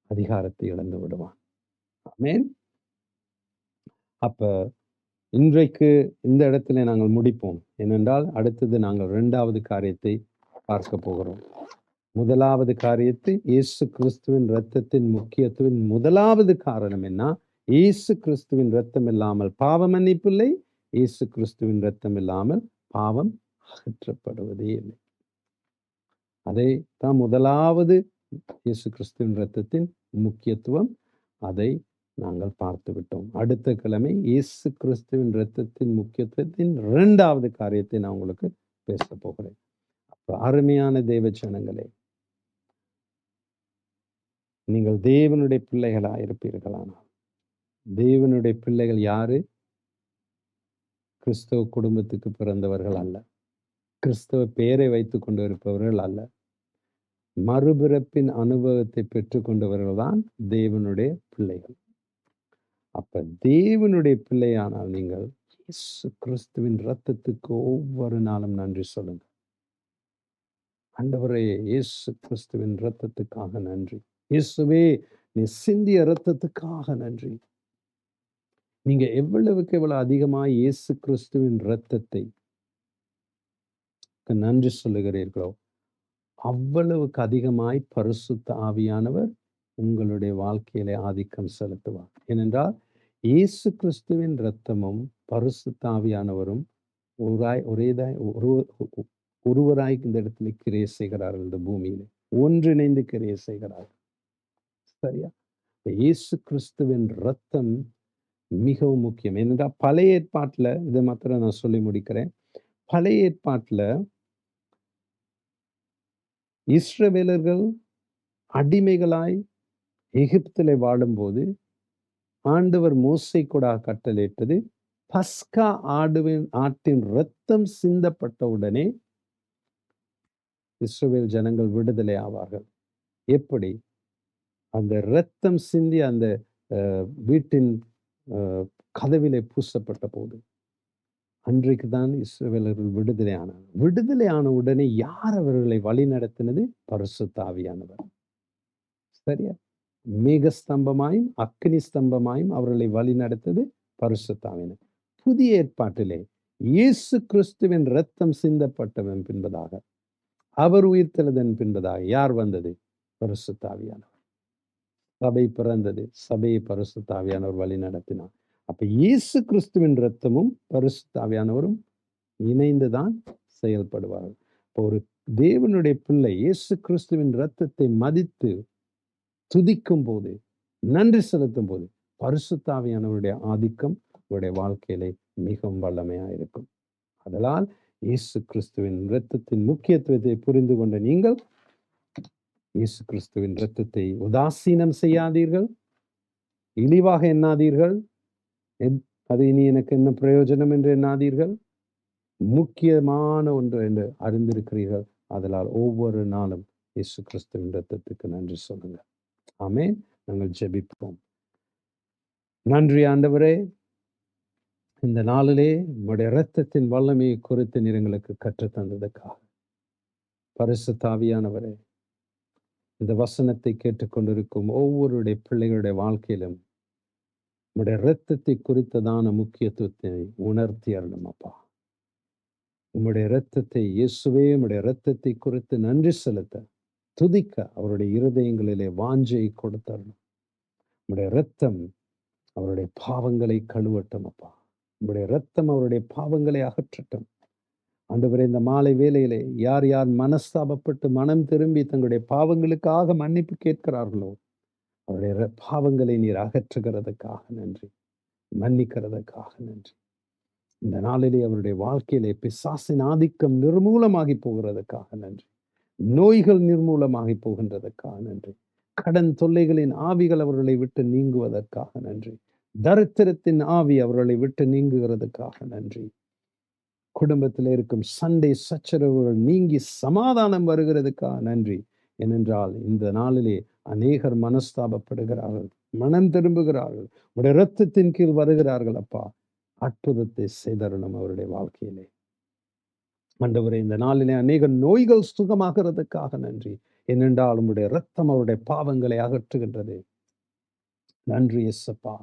அதிகாரத்தை இழந்து விடுவான். ஆமென். அப்ப இன்றைக்கு இந்த இடத்துல நாங்கள் முடிப்போம். ஏனென்றால் அடுத்தது நாங்கள் 2வது காரியத்தை பார்க்க போகிறோம். முதலாவது காரியத்தை இயேசு கிறிஸ்துவின் இரத்தத்தின் முக்கியத்துவம். முதலாவது காரணம் என்ன? இயேசு கிறிஸ்துவின் இரத்தம் இல்லாமல் பாவ மன்னிப்பு இல்லை. இயேசு கிறிஸ்துவின் இரத்தம் இல்லாமல் பாவம் அகற்றப்படுவதே இல்லை. அதை தான் முதலாவது இயேசு கிறிஸ்துவின் இரத்தத்தின் முக்கியத்துவம். அதை நாங்கள் பார்த்து விட்டோம். அடுத்த கிழமை இயேசு கிறிஸ்துவின் இரத்தத்தின் முக்கியத்துவத்தின் 2வது காரியத்தை நான் உங்களுக்கு பேச போகிறேன். அருமையான தேவ ஜனங்களே, நீங்கள் தேவனுடைய பிள்ளைகளா இருப்பீர்களானால், தேவனுடைய பிள்ளைகள் யாரு? கிறிஸ்தவ குடும்பத்துக்கு பிறந்தவர்கள் அல்ல. கிறிஸ்தவ பெயரை வைத்துக் கொண்டு இருப்பவர்கள் அல்ல. மறுபிறப்பின் அனுபவத்தை பெற்றுக் கொண்டவர்கள் தான் தேவனுடைய பிள்ளைகள். அப்ப தேவனுடைய பிள்ளையானால் நீங்கள் இயேசு கிறிஸ்துவின் இரத்தத்துக்கு ஒவ்வொரு நாளும் நன்றி சொல்லுங்க. ஆண்டவரே, இயேசு கிறிஸ்துவின் இரத்தத்துக்காக நன்றி. இயேசுவே, நீ சிந்திய இரத்தத்துக்காக நன்றி. நீங்க எவ்வளவுக்கு எவ்வளவு அதிகமாக இயேசு கிறிஸ்துவின் இரத்தத்தை நன்றி சொல்லுகிறீர்களோ, அவ்வளவுக்கு அதிகமாய் பரிசுத்த ஆவியானவர் உங்களுடைய வாழ்க்கையிலே ஆதிக்கம் செலுத்துவார். ஏனென்றால் இயேசு கிறிஸ்துவின் இரத்தமும் பரிசுத்த ஆவியானவரும் ஒருவராய் இந்த இடத்துல கிரியை செய்கிறார்கள். இந்த பூமியிலே ஒன்றிணைந்து கிரியை செய்கிறார்கள். சரியா? இயேசு கிறிஸ்துவின் இரத்தம் மிகவும் முக்கியம். ஏனென்றால் பழைய ஏற்பாட்டுல, இதை மாத்திரம் நான் சொல்லி முடிக்கிறேன். பழைய ஏற்பாட்டுல இஸ்ரவேலர்கள் அடிமைகளாய் எகிப்திலே வாழும்போது ஆண்டவர் மோசே கூட கட்டளையிட்டது, பஸ்கா ஆட்டின் இரத்தம் சிந்தப்பட்ட உடனே இஸ்ரவேல் ஜனங்கள் விடுதலை ஆவார்கள். எப்படி? அந்த இரத்தம் சிந்தி அந்த வீட்டின் கதவிலே பூசப்பட்ட போது அன்றைக்கு தான் இஸ்ரவேலர்கள் விடுதலை ஆனார். விடுதலை ஆன உடனே யார் அவர்களை வழி நடத்தினது? பரிசுத்த ஆவியானவர். சரியா? மேகஸ்தம்பமாயும் அக்னி ஸ்தம்பமாயும் அவர்களை வழி நடத்தது பரிசுத்த ஆவியானவர். புதிய ஏற்பாட்டிலே இயேசு கிறிஸ்துவின் இரத்தம் சிந்தப்பட்டவன் பின்பதாக, அவர் உயிர்த்தெழுதன் பின்பதாக யார் வந்தது? பரிசுத்த ஆவியானவர். சபை பிறந்தது. சபையை பரிசுத்த ஆவியானவர் வழி நடத்தினார். அப்ப இயேசு கிறிஸ்துவின் இரத்தமும் பரிசுத்த ஆவியானவரும் இணைந்துதான் செயல்படுவார்கள். ஒரு தேவனுடைய பிள்ளை இயேசு கிறிஸ்துவின் இரத்தத்தை மதித்து துதிக்கும் போது, நன்றி செலுத்தும் போது, பரிசுத்த ஆவியானவருடைய ஆதிக்கம் உங்களுடைய வாழ்க்கையிலே மிகவும் வல்லமையா இருக்கும். அதனால் இயேசு கிறிஸ்துவின் இரத்தத்தின் முக்கியத்துவத்தை புரிந்து கொண்ட நீங்கள் இயேசு கிறிஸ்துவின் இரத்தத்தை உதாசீனம் செய்யாதீர்கள், இழிவாக எண்ணாதீர்கள். அது இனி எனக்கு என்ன பிரயோஜனம் என்று எண்ணாதீர்கள். முக்கியமான ஒன்று என்று அறிந்திருக்கிறீர்கள். அதனால் ஒவ்வொரு நாளும் இயேசு கிறிஸ்துவின் இரத்தத்துக்கு நன்றி சொல்லுங்க. ஆமென். நாங்கள் ஜெபிப்போம். நன்றி ஆண்டவரே, இந்த நாளிலே உங்களுடைய இரத்தத்தின் வல்லமையை குறித்து நீர் எங்களுக்கு கற்றுத்தந்ததுக்காக. பரிசுத்த ஆவியானவரே, இந்த வசனத்தை கேட்டுக்கொண்டிருக்கும் ஒவ்வொருடைய பிள்ளைகளுடைய வாழ்க்கையிலும் உங்களுடைய இரத்தத்தை குறித்ததான முக்கியத்துவத்தை உணர்த்தி அருளும் அப்பா. உங்களுடைய இரத்தத்தை, இயேசுவே, உங்களுடைய இரத்தத்தை குறித்து நன்றி செலுத்த, துதிக்க அவருடைய இருதயங்களிலே வாஞ்சையை கொடுத்தரணும். உங்களுடைய இரத்தம் அவருடைய பாவங்களை கழுவட்டும் அப்பா. உங்களுடைய இரத்தம் அவருடைய பாவங்களை அகற்றட்டும். ஆண்டவரே, இந்த மாலை வேளையிலே யார் யார் மனஸ்தாபப்பட்டு மனம் திரும்பி தங்களுடைய பாவங்களுக்காக மன்னிப்பு கேட்கிறார்களோ, அவருடைய பாவங்களை நீர் அகற்றுகிறதுக்காக நன்றி, மன்னிக்கிறதுக்காக நன்றி. இந்த நாளிலே அவருடைய வாழ்க்கையிலே பிசாசின் ஆதிக்கம் நிர்மூலமாகி போகிறதுக்காக நன்றி, நோய்கள் நிர்மூலமாகி போகின்றதற்காக நன்றி, கடன் தொல்லைகளின் ஆவிகள் அவர்களை விட்டு நீங்குவதற்காக நன்றி, தரித்திரத்தின் ஆவி அவர்களை விட்டு நீங்குகிறதுக்காக நன்றி, குடும்பத்தில் இருக்கும் சண்டை சச்சரவுகள் நீங்கி சமாதானம் வருகிறதுக்காக நன்றி. ஏனென்றால் இந்த நாளிலே அநேகர் மனஸ்தாபப்படுகிறார்கள், மனம் திரும்புகிறார்கள், உடைய இரத்தத்தின் கீழ் வருகிறார்கள். அப்பா, அற்புதத்தை செய்தரணும் அவருடைய வாழ்க்கையிலே. ஆண்டவரே, இந்த நாளிலே அநேக நோய்கள் சுகமாகிறதுக்காக நன்றி. ஏனென்றால் உங்களுடைய இரத்தம் அவருடைய பாவங்களை அகற்றுகின்றது. நன்றி இயேசுப்பா.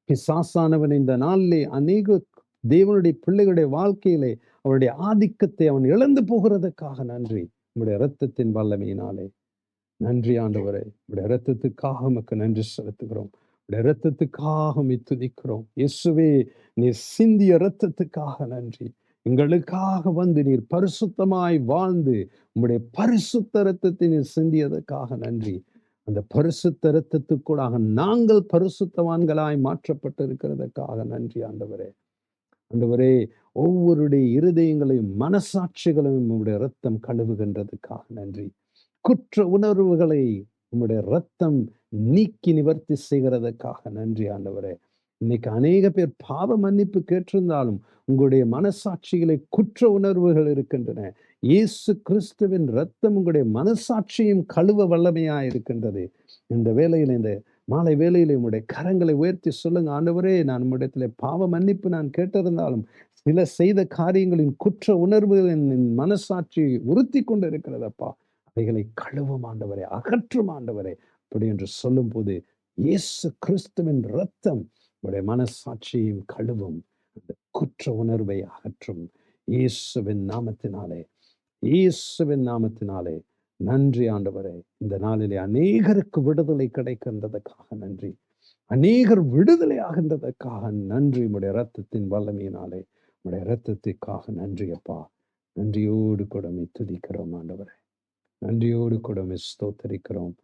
பிசாசானவன் இந்த நாளிலே அநேக தேவனுடைய பிள்ளைகளுடைய வாழ்க்கையிலே அவருடைய ஆதிக்கத்தை அவன் இழந்து போகிறதுக்காக நன்றி. உங்களுடைய இரத்தத்தின் வல்லமையினாலே நன்றி ஆண்டவரே. உங்களுடைய இரத்தத்துக்காக உமக்கு நன்றி செலுத்துகிறோம். உங்களுடைய இரத்தத்துக்காக துதிக்கிறோம். இயேசுவே, நீர் சிந்திய இரத்தத்துக்காக நன்றி. எங்களுக்காக வந்து நீர் பரிசுத்தமாய் வாழ்ந்து உங்களுடைய பரிசுத்த இரத்தத்தை நீர் சிந்தியதற்காக நன்றி. அந்த பரிசுத்த இரத்தத்துக்கூடாக நாங்கள் பரிசுத்தவான்களாய் மாற்றப்பட்டிருக்கிறதுக்காக நன்றி ஆண்டவரே. ஆண்டவரே, ஒவ்வொருடைய இருதயங்களையும் மனசாட்சிகளையும் உங்களுடைய இரத்தம் கழுவுகின்றதுக்காக நன்றி. குற்ற உணர்வுகளை உங்களுடைய இரத்தம் நீக்கி நிவர்த்தி செய்கிறதுக்காக நன்றி ஆண்டவரே. இன்னைக்கு அநேக பேர் பாவ மன்னிப்பு கேட்டிருந்தாலும் உங்களுடைய மனசாட்சிகளை குற்ற உணர்வுகள் இருக்கின்றன. இயேசு கிறிஸ்துவின் இரத்தம் உங்களுடைய மனசாட்சியும் கழுவ வல்லமையா இருக்கின்றது. இந்த வேளையில, இந்த மாலை வேளையில உங்களுடைய கரங்களை உயர்த்தி சொல்லுங்க, ஆண்டவரே, நான் உம்மிடத்திலே பாவ மன்னிப்பு நான் கேட்டிருந்தாலும் சில செய்த காரியங்களின் குற்ற உணர்வுகள் என் மனசாட்சியை உறுத்தி கொண்டு இருக்கிறதப்பா. அவைகளை கழுவும் ஆண்டவரே, அகற்றும் ஆண்டவரே. அப்படி என்று சொல்லும்போது இயேசு கிறிஸ்துவின் இரத்தம் உங்களுடைய மனசாட்சியையும் கழுவும், அந்த குற்ற உணர்வை அகற்றும். இயேசுவின் நாமத்தினாலே, இயேசுவின் நாமத்தினாலே. நன்றி ஆண்டவரே. இந்த நாளிலே அநேகருக்கு விடுதலை கிடைக்கின்றதற்காக நன்றி. அநேகர் விடுதலை ஆகின்றதற்காக நன்றி. உடைய இரத்தத்தின் வல்லமையினாலே, உடைய இரத்தத்திற்காக நன்றி அப்பா. நன்றியோடு கூட துதிக்கிறோம் ஆண்டவரே. நன்றியோடு கூட ஸ்தோத்தரிக்கிறோம்.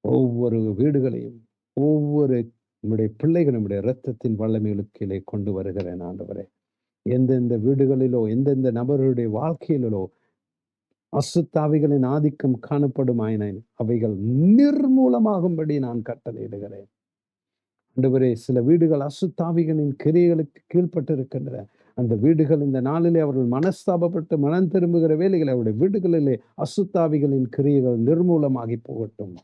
ஒவ்வொரு வீடுகளையும், ஒவ்வொரு நம்முடைய பிள்ளைகள் நம்முடைய இரத்தத்தின் வல்லமைகளுக்கிலே கொண்டு வருகிறேன் ஆண்டவரே. எந்தெந்த வீடுகளிலோ, எந்தெந்த நபர்களுடைய வாழ்க்கையிலோ அசுத்தாவிகளின் ஆதிக்கம் காணப்படும் ஆயினேன், அவைகள் நிர்மூலமாகும்படி நான் கட்டளையிடுகிறேன் ஆண்டவரே. சில வீடுகள் அசுத்தாவிகளின் கிரியைகளுக்கு கீழ்பட்டு இருக்கின்றன. அந்த வீடுகள் இந்த நாளிலே அவர்கள் மனஸ்தாபப்பட்டு மனம் திரும்புகிற வேலைகளை அவருடைய வீடுகளிலே அசுத்தாவிகளின் கிரியைகள் நிர்மூலமாகி போகட்டும்.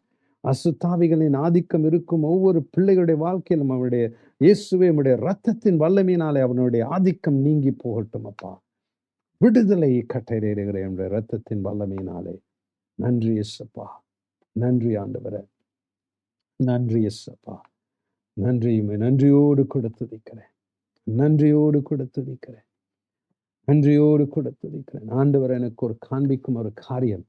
அசுத்தாவிகளின் ஆதிக்கம் இருக்கும் ஒவ்வொரு பிள்ளைகளுடைய வாழ்க்கையிலும் அவருடைய இயேசுவே உம்முடைய இரத்தத்தின் வல்லமையினாலே அவனுடைய ஆதிக்கம் நீங்கி போகட்டும் அப்பா. விடுதலை கட்டளையிடுகிறேன் என்னுடைய இரத்தத்தின் வல்லமையினாலே. நன்றி இயேசப்பா. நன்றி ஆண்டவரே. நன்றி இயேசப்பா. நன்றி. நன்றியோடு கூட துதிக்கிறேன். நன்றியோடு கூட துதிக்கிறேன். நன்றியோடு கூட துதிக்கிறேன். ஆண்டவர் எனக்கு ஒரு காண்பிக்கும் ஒரு காரியம்,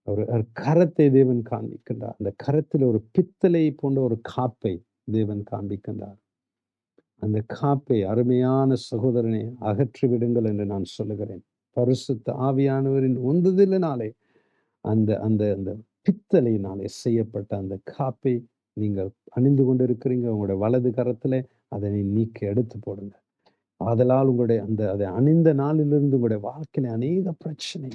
ஒரு கரத்தை தேவன் காண்பிக்கின்றார். அந்த கரத்தில் ஒரு பித்தளை போன்ற ஒரு காப்பை தேவன் காண்பிக்கின்றார். அந்த காப்பை அருமையான சகோதரனை அகற்றி விடுங்கள் என்று நான் சொல்லுகிறேன். பரிசுத்த ஆவியானவரின் உந்துதலினாலே அந்த அந்த அந்த பித்தளையினாலே செய்யப்பட்ட அந்த காப்பை நீங்கள் அணிந்து கொண்டிருக்கிறீங்க. உங்களுடைய வலது கரத்துல அதனை நீக்கி எடுத்து போடுங்க. ஆதலால் உங்களுடைய அந்த அதை அணிந்த நாளிலிருந்து உங்களுடைய வாழ்க்கையில அநேக பிரச்சனை,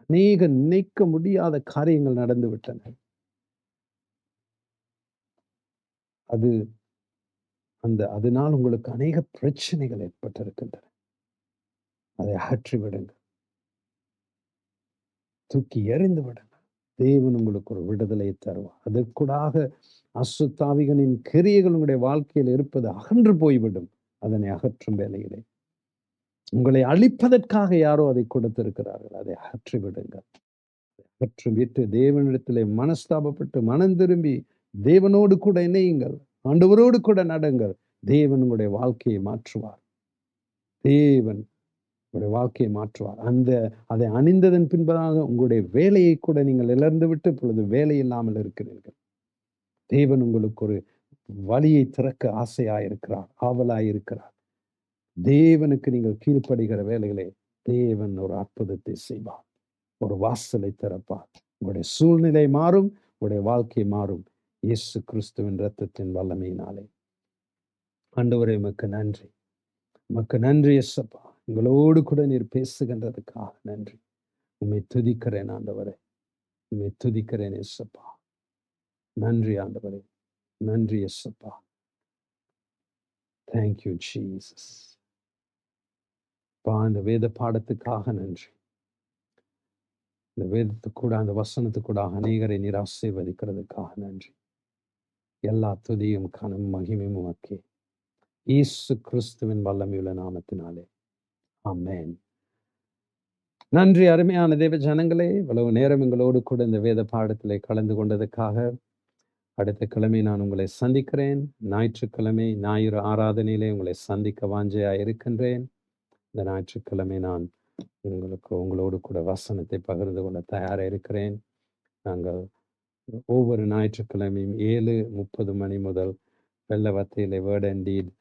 அநேக நினைக்க முடியாத காரியங்கள் நடந்து விட்டன. அது அந்த அதனால் உங்களுக்கு அநேக பிரச்சனைகள் ஏற்பட்டிருக்கின்றன. அதை அகற்றி விடுங்க. தூக்கி எறிந்து விடுங்க. தேவன் உங்களுக்கு ஒரு விடுதலை தருவார். அதற்கூடாக அசுத்தாவிகளின் கிரியைகள் உங்களுடைய வாழ்க்கையில் இருப்பது அகன்று போய்விடும். அதனை அகற்றும் வேலையிலே உங்களை அழிப்பதற்காக யாரோ அதை கொடுத்திருக்கிறார்கள். அதை அகற்றி விடுங்கள். அகற்றி விட்டு தேவனிடத்திலே மனஸ்தாபப்பட்டு மனம் திரும்பி தேவனோடு கூட இணையுங்கள். ஆண்டவரோடு கூட நடங்கள். தேவன் உங்களுடைய வாழ்க்கையை மாற்றுவார். தேவன் உங்களுடைய வாழ்க்கையை மாற்றுவார். அதை அணிந்ததன் பின்பதாக உங்களுடைய வேலையை கூட நீங்கள் இழந்து விட்டு இப்பொழுது வேலை இல்லாமல் இருக்கிறீர்கள். தேவன் உங்களுக்கு ஒரு வழியை திறக்க ஆசையாயிருக்கிறார், ஆவலாயிருக்கிறார். தேவனுக்கு நீங்கள் கீழ்ப்படுகிற வேலைகளை தேவன் ஒரு அற்புதத்தை செய்வார். ஒரு வாசலை திறப்பார். உங்களுடைய சூழ்நிலை மாறும், உங்களுடைய வாழ்க்கை மாறும். இயேசு கிறிஸ்துவின் இரத்தத்தின் வல்லமையினாலே. ஆண்டவரே உமக்கு நன்றி. உமக்கு நன்றி இயேசப்பா. உங்களோடு கூட நீர் பேசுகின்றதுக்காக நன்றி. உம்மை துதிக்கிறேன் ஆண்டவரே. உம்மை துதிக்கிறேன் இயேசப்பா. நன்றி ஆண்டவரே. நன்றி இயேசப்பா. Thank you Jesus. இந்த வேத பாடத்துக்காக நன்றி. இந்த வேதத்துக்கு கூட அந்த வசனத்துக்கு கூட அநேகரை நீர் ஆசீர்வதிக்கிறதுக்காக நன்றி. எல்லா துதியும் கனம் மகிமையும் உமக்கே. இயேசு கிறிஸ்துவின் வல்லமையுள்ள நாமத்தினாலே ஆமென். நன்றி அருமையான தேவ ஜனங்களே, இவ்வளவு நேரம் எங்களோடு கூட இந்த வேத பாடத்திலே கலந்து கொண்டதுக்காக. அடுத்த கிழமை நான் உங்களை சந்திக்கிறேன். ஞாயிற்றுக்கிழமை ஞாயிறு ஆராதனையிலே உங்களை சந்திக்க வாஞ்சையா இருக்கின்றேன். இந்த ஞாயிற்றுக்கிழமை நான் உங்களோடு கூட வசனத்தை பகிர்ந்து கொள்ள தயாராக இருக்கிறேன். நாங்கள் ஒவ்வொரு ஞாயிற்றுக்கிழமையும் 7:30 மணி முதல் வெள்ளவத்தையிலே வேர்ட் அண்ட் டீட்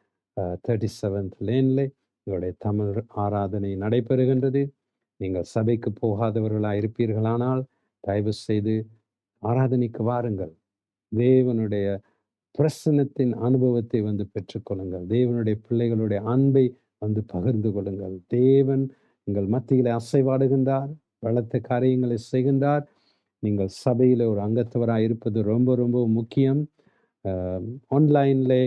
37th லேன்ல எங்களுடைய தமிழ் ஆராதனை நடைபெறுகின்றது. நீங்கள் சபைக்கு போகாதவர்களாக இருப்பீர்களானால் தயவு செய்து ஆராதனைக்கு வாருங்கள். தேவனுடைய பிரசன்னத்தின் அனுபவத்தை வந்து பெற்றுக்கொள்ளுங்கள். தேவனுடைய பிள்ளைகளுடைய அன்பை வந்து பகிர்ந்து கொள்ளுங்கள். தேவன் எங்கள் மத்தியிலே அசைவாடுகின்றார், பலத்த காரியங்களை செய்கின்றார். நீங்கள் சபையில் ஒரு அங்கத்தவராக இருப்பது ரொம்ப ரொம்ப முக்கியம். ஆன்லைனில்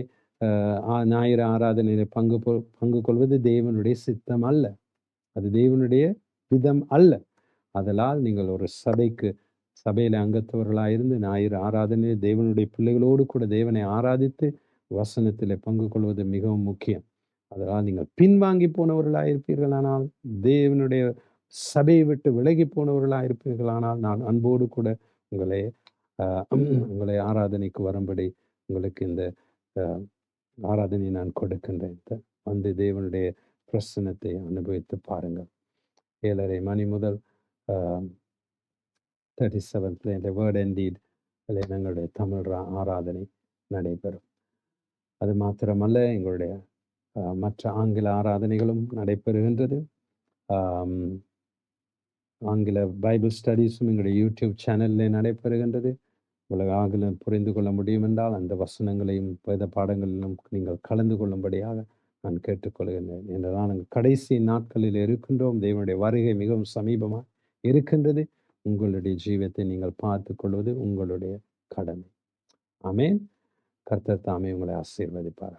ஞாயிறு ஆராதனையில பங்கு கொள்வது தேவனுடைய சித்தம் அல்ல. அது தேவனுடைய விதம் அல்ல. அதனால் நீங்கள் ஒரு சபையில அங்கத்தவர்களாயிருந்து ஞாயிறு ஆராதனையில் தேவனுடைய பிள்ளைகளோடு கூட தேவனை ஆராதித்து வசனத்திலே பங்கு கொள்வது மிகவும் முக்கியம். அதனால் நீங்கள் பின்வாங்கி போனவர்களாயிருப்பீர்களானால், தேவனுடைய சபையை விட்டு விலகி போனவர்களாயிருப்பீர்களானால், நான் அன்போடு கூட உங்களை உங்களை ஆராதனைக்கு வரும்படி உங்களுக்கு இந்த ஆராதனை நான் கொடுக்கின்றேன். வந்து தேவனுடைய பிரசன்னத்தை அனுபவித்து பாருங்கள். 7:30 மணி முதல் 37th இந்த வேர்ட் அண்ட் டீட் எங்களுடைய தமிழ் ஆராதனை நடைபெறும். அது மாத்திரமல்ல, எங்களுடைய மற்ற ஆங்கில ஆராதனைகளும் நடைபெறுகின்றது. ஆங்கில பைபிள் ஸ்டடீஸும் எங்களுடைய யூடியூப் சேனலில் நடைபெறுகின்றது. உங்களுக்கு ஆங்கிலம் புரிந்து கொள்ள முடியும் என்றால் அந்த வசனங்களையும் வேத பாடங்களிலும் நீங்கள் கலந்து கொள்ளும்படியாக நான் கேட்டுக்கொள்கின்றேன். என்றால் நாங்கள் கடைசி நாட்களில் இருக்கின்றோம். தேவனுடைய வருகை மிகவும் சமீபமாக இருக்கின்றது. உங்களுடைய ஜீவத்தை நீங்கள் பார்த்து கொள்வது உங்களுடைய கடமை. ஆமென். கர்த்தர் தாமே உங்களை ஆசீர்வதிப்பார்.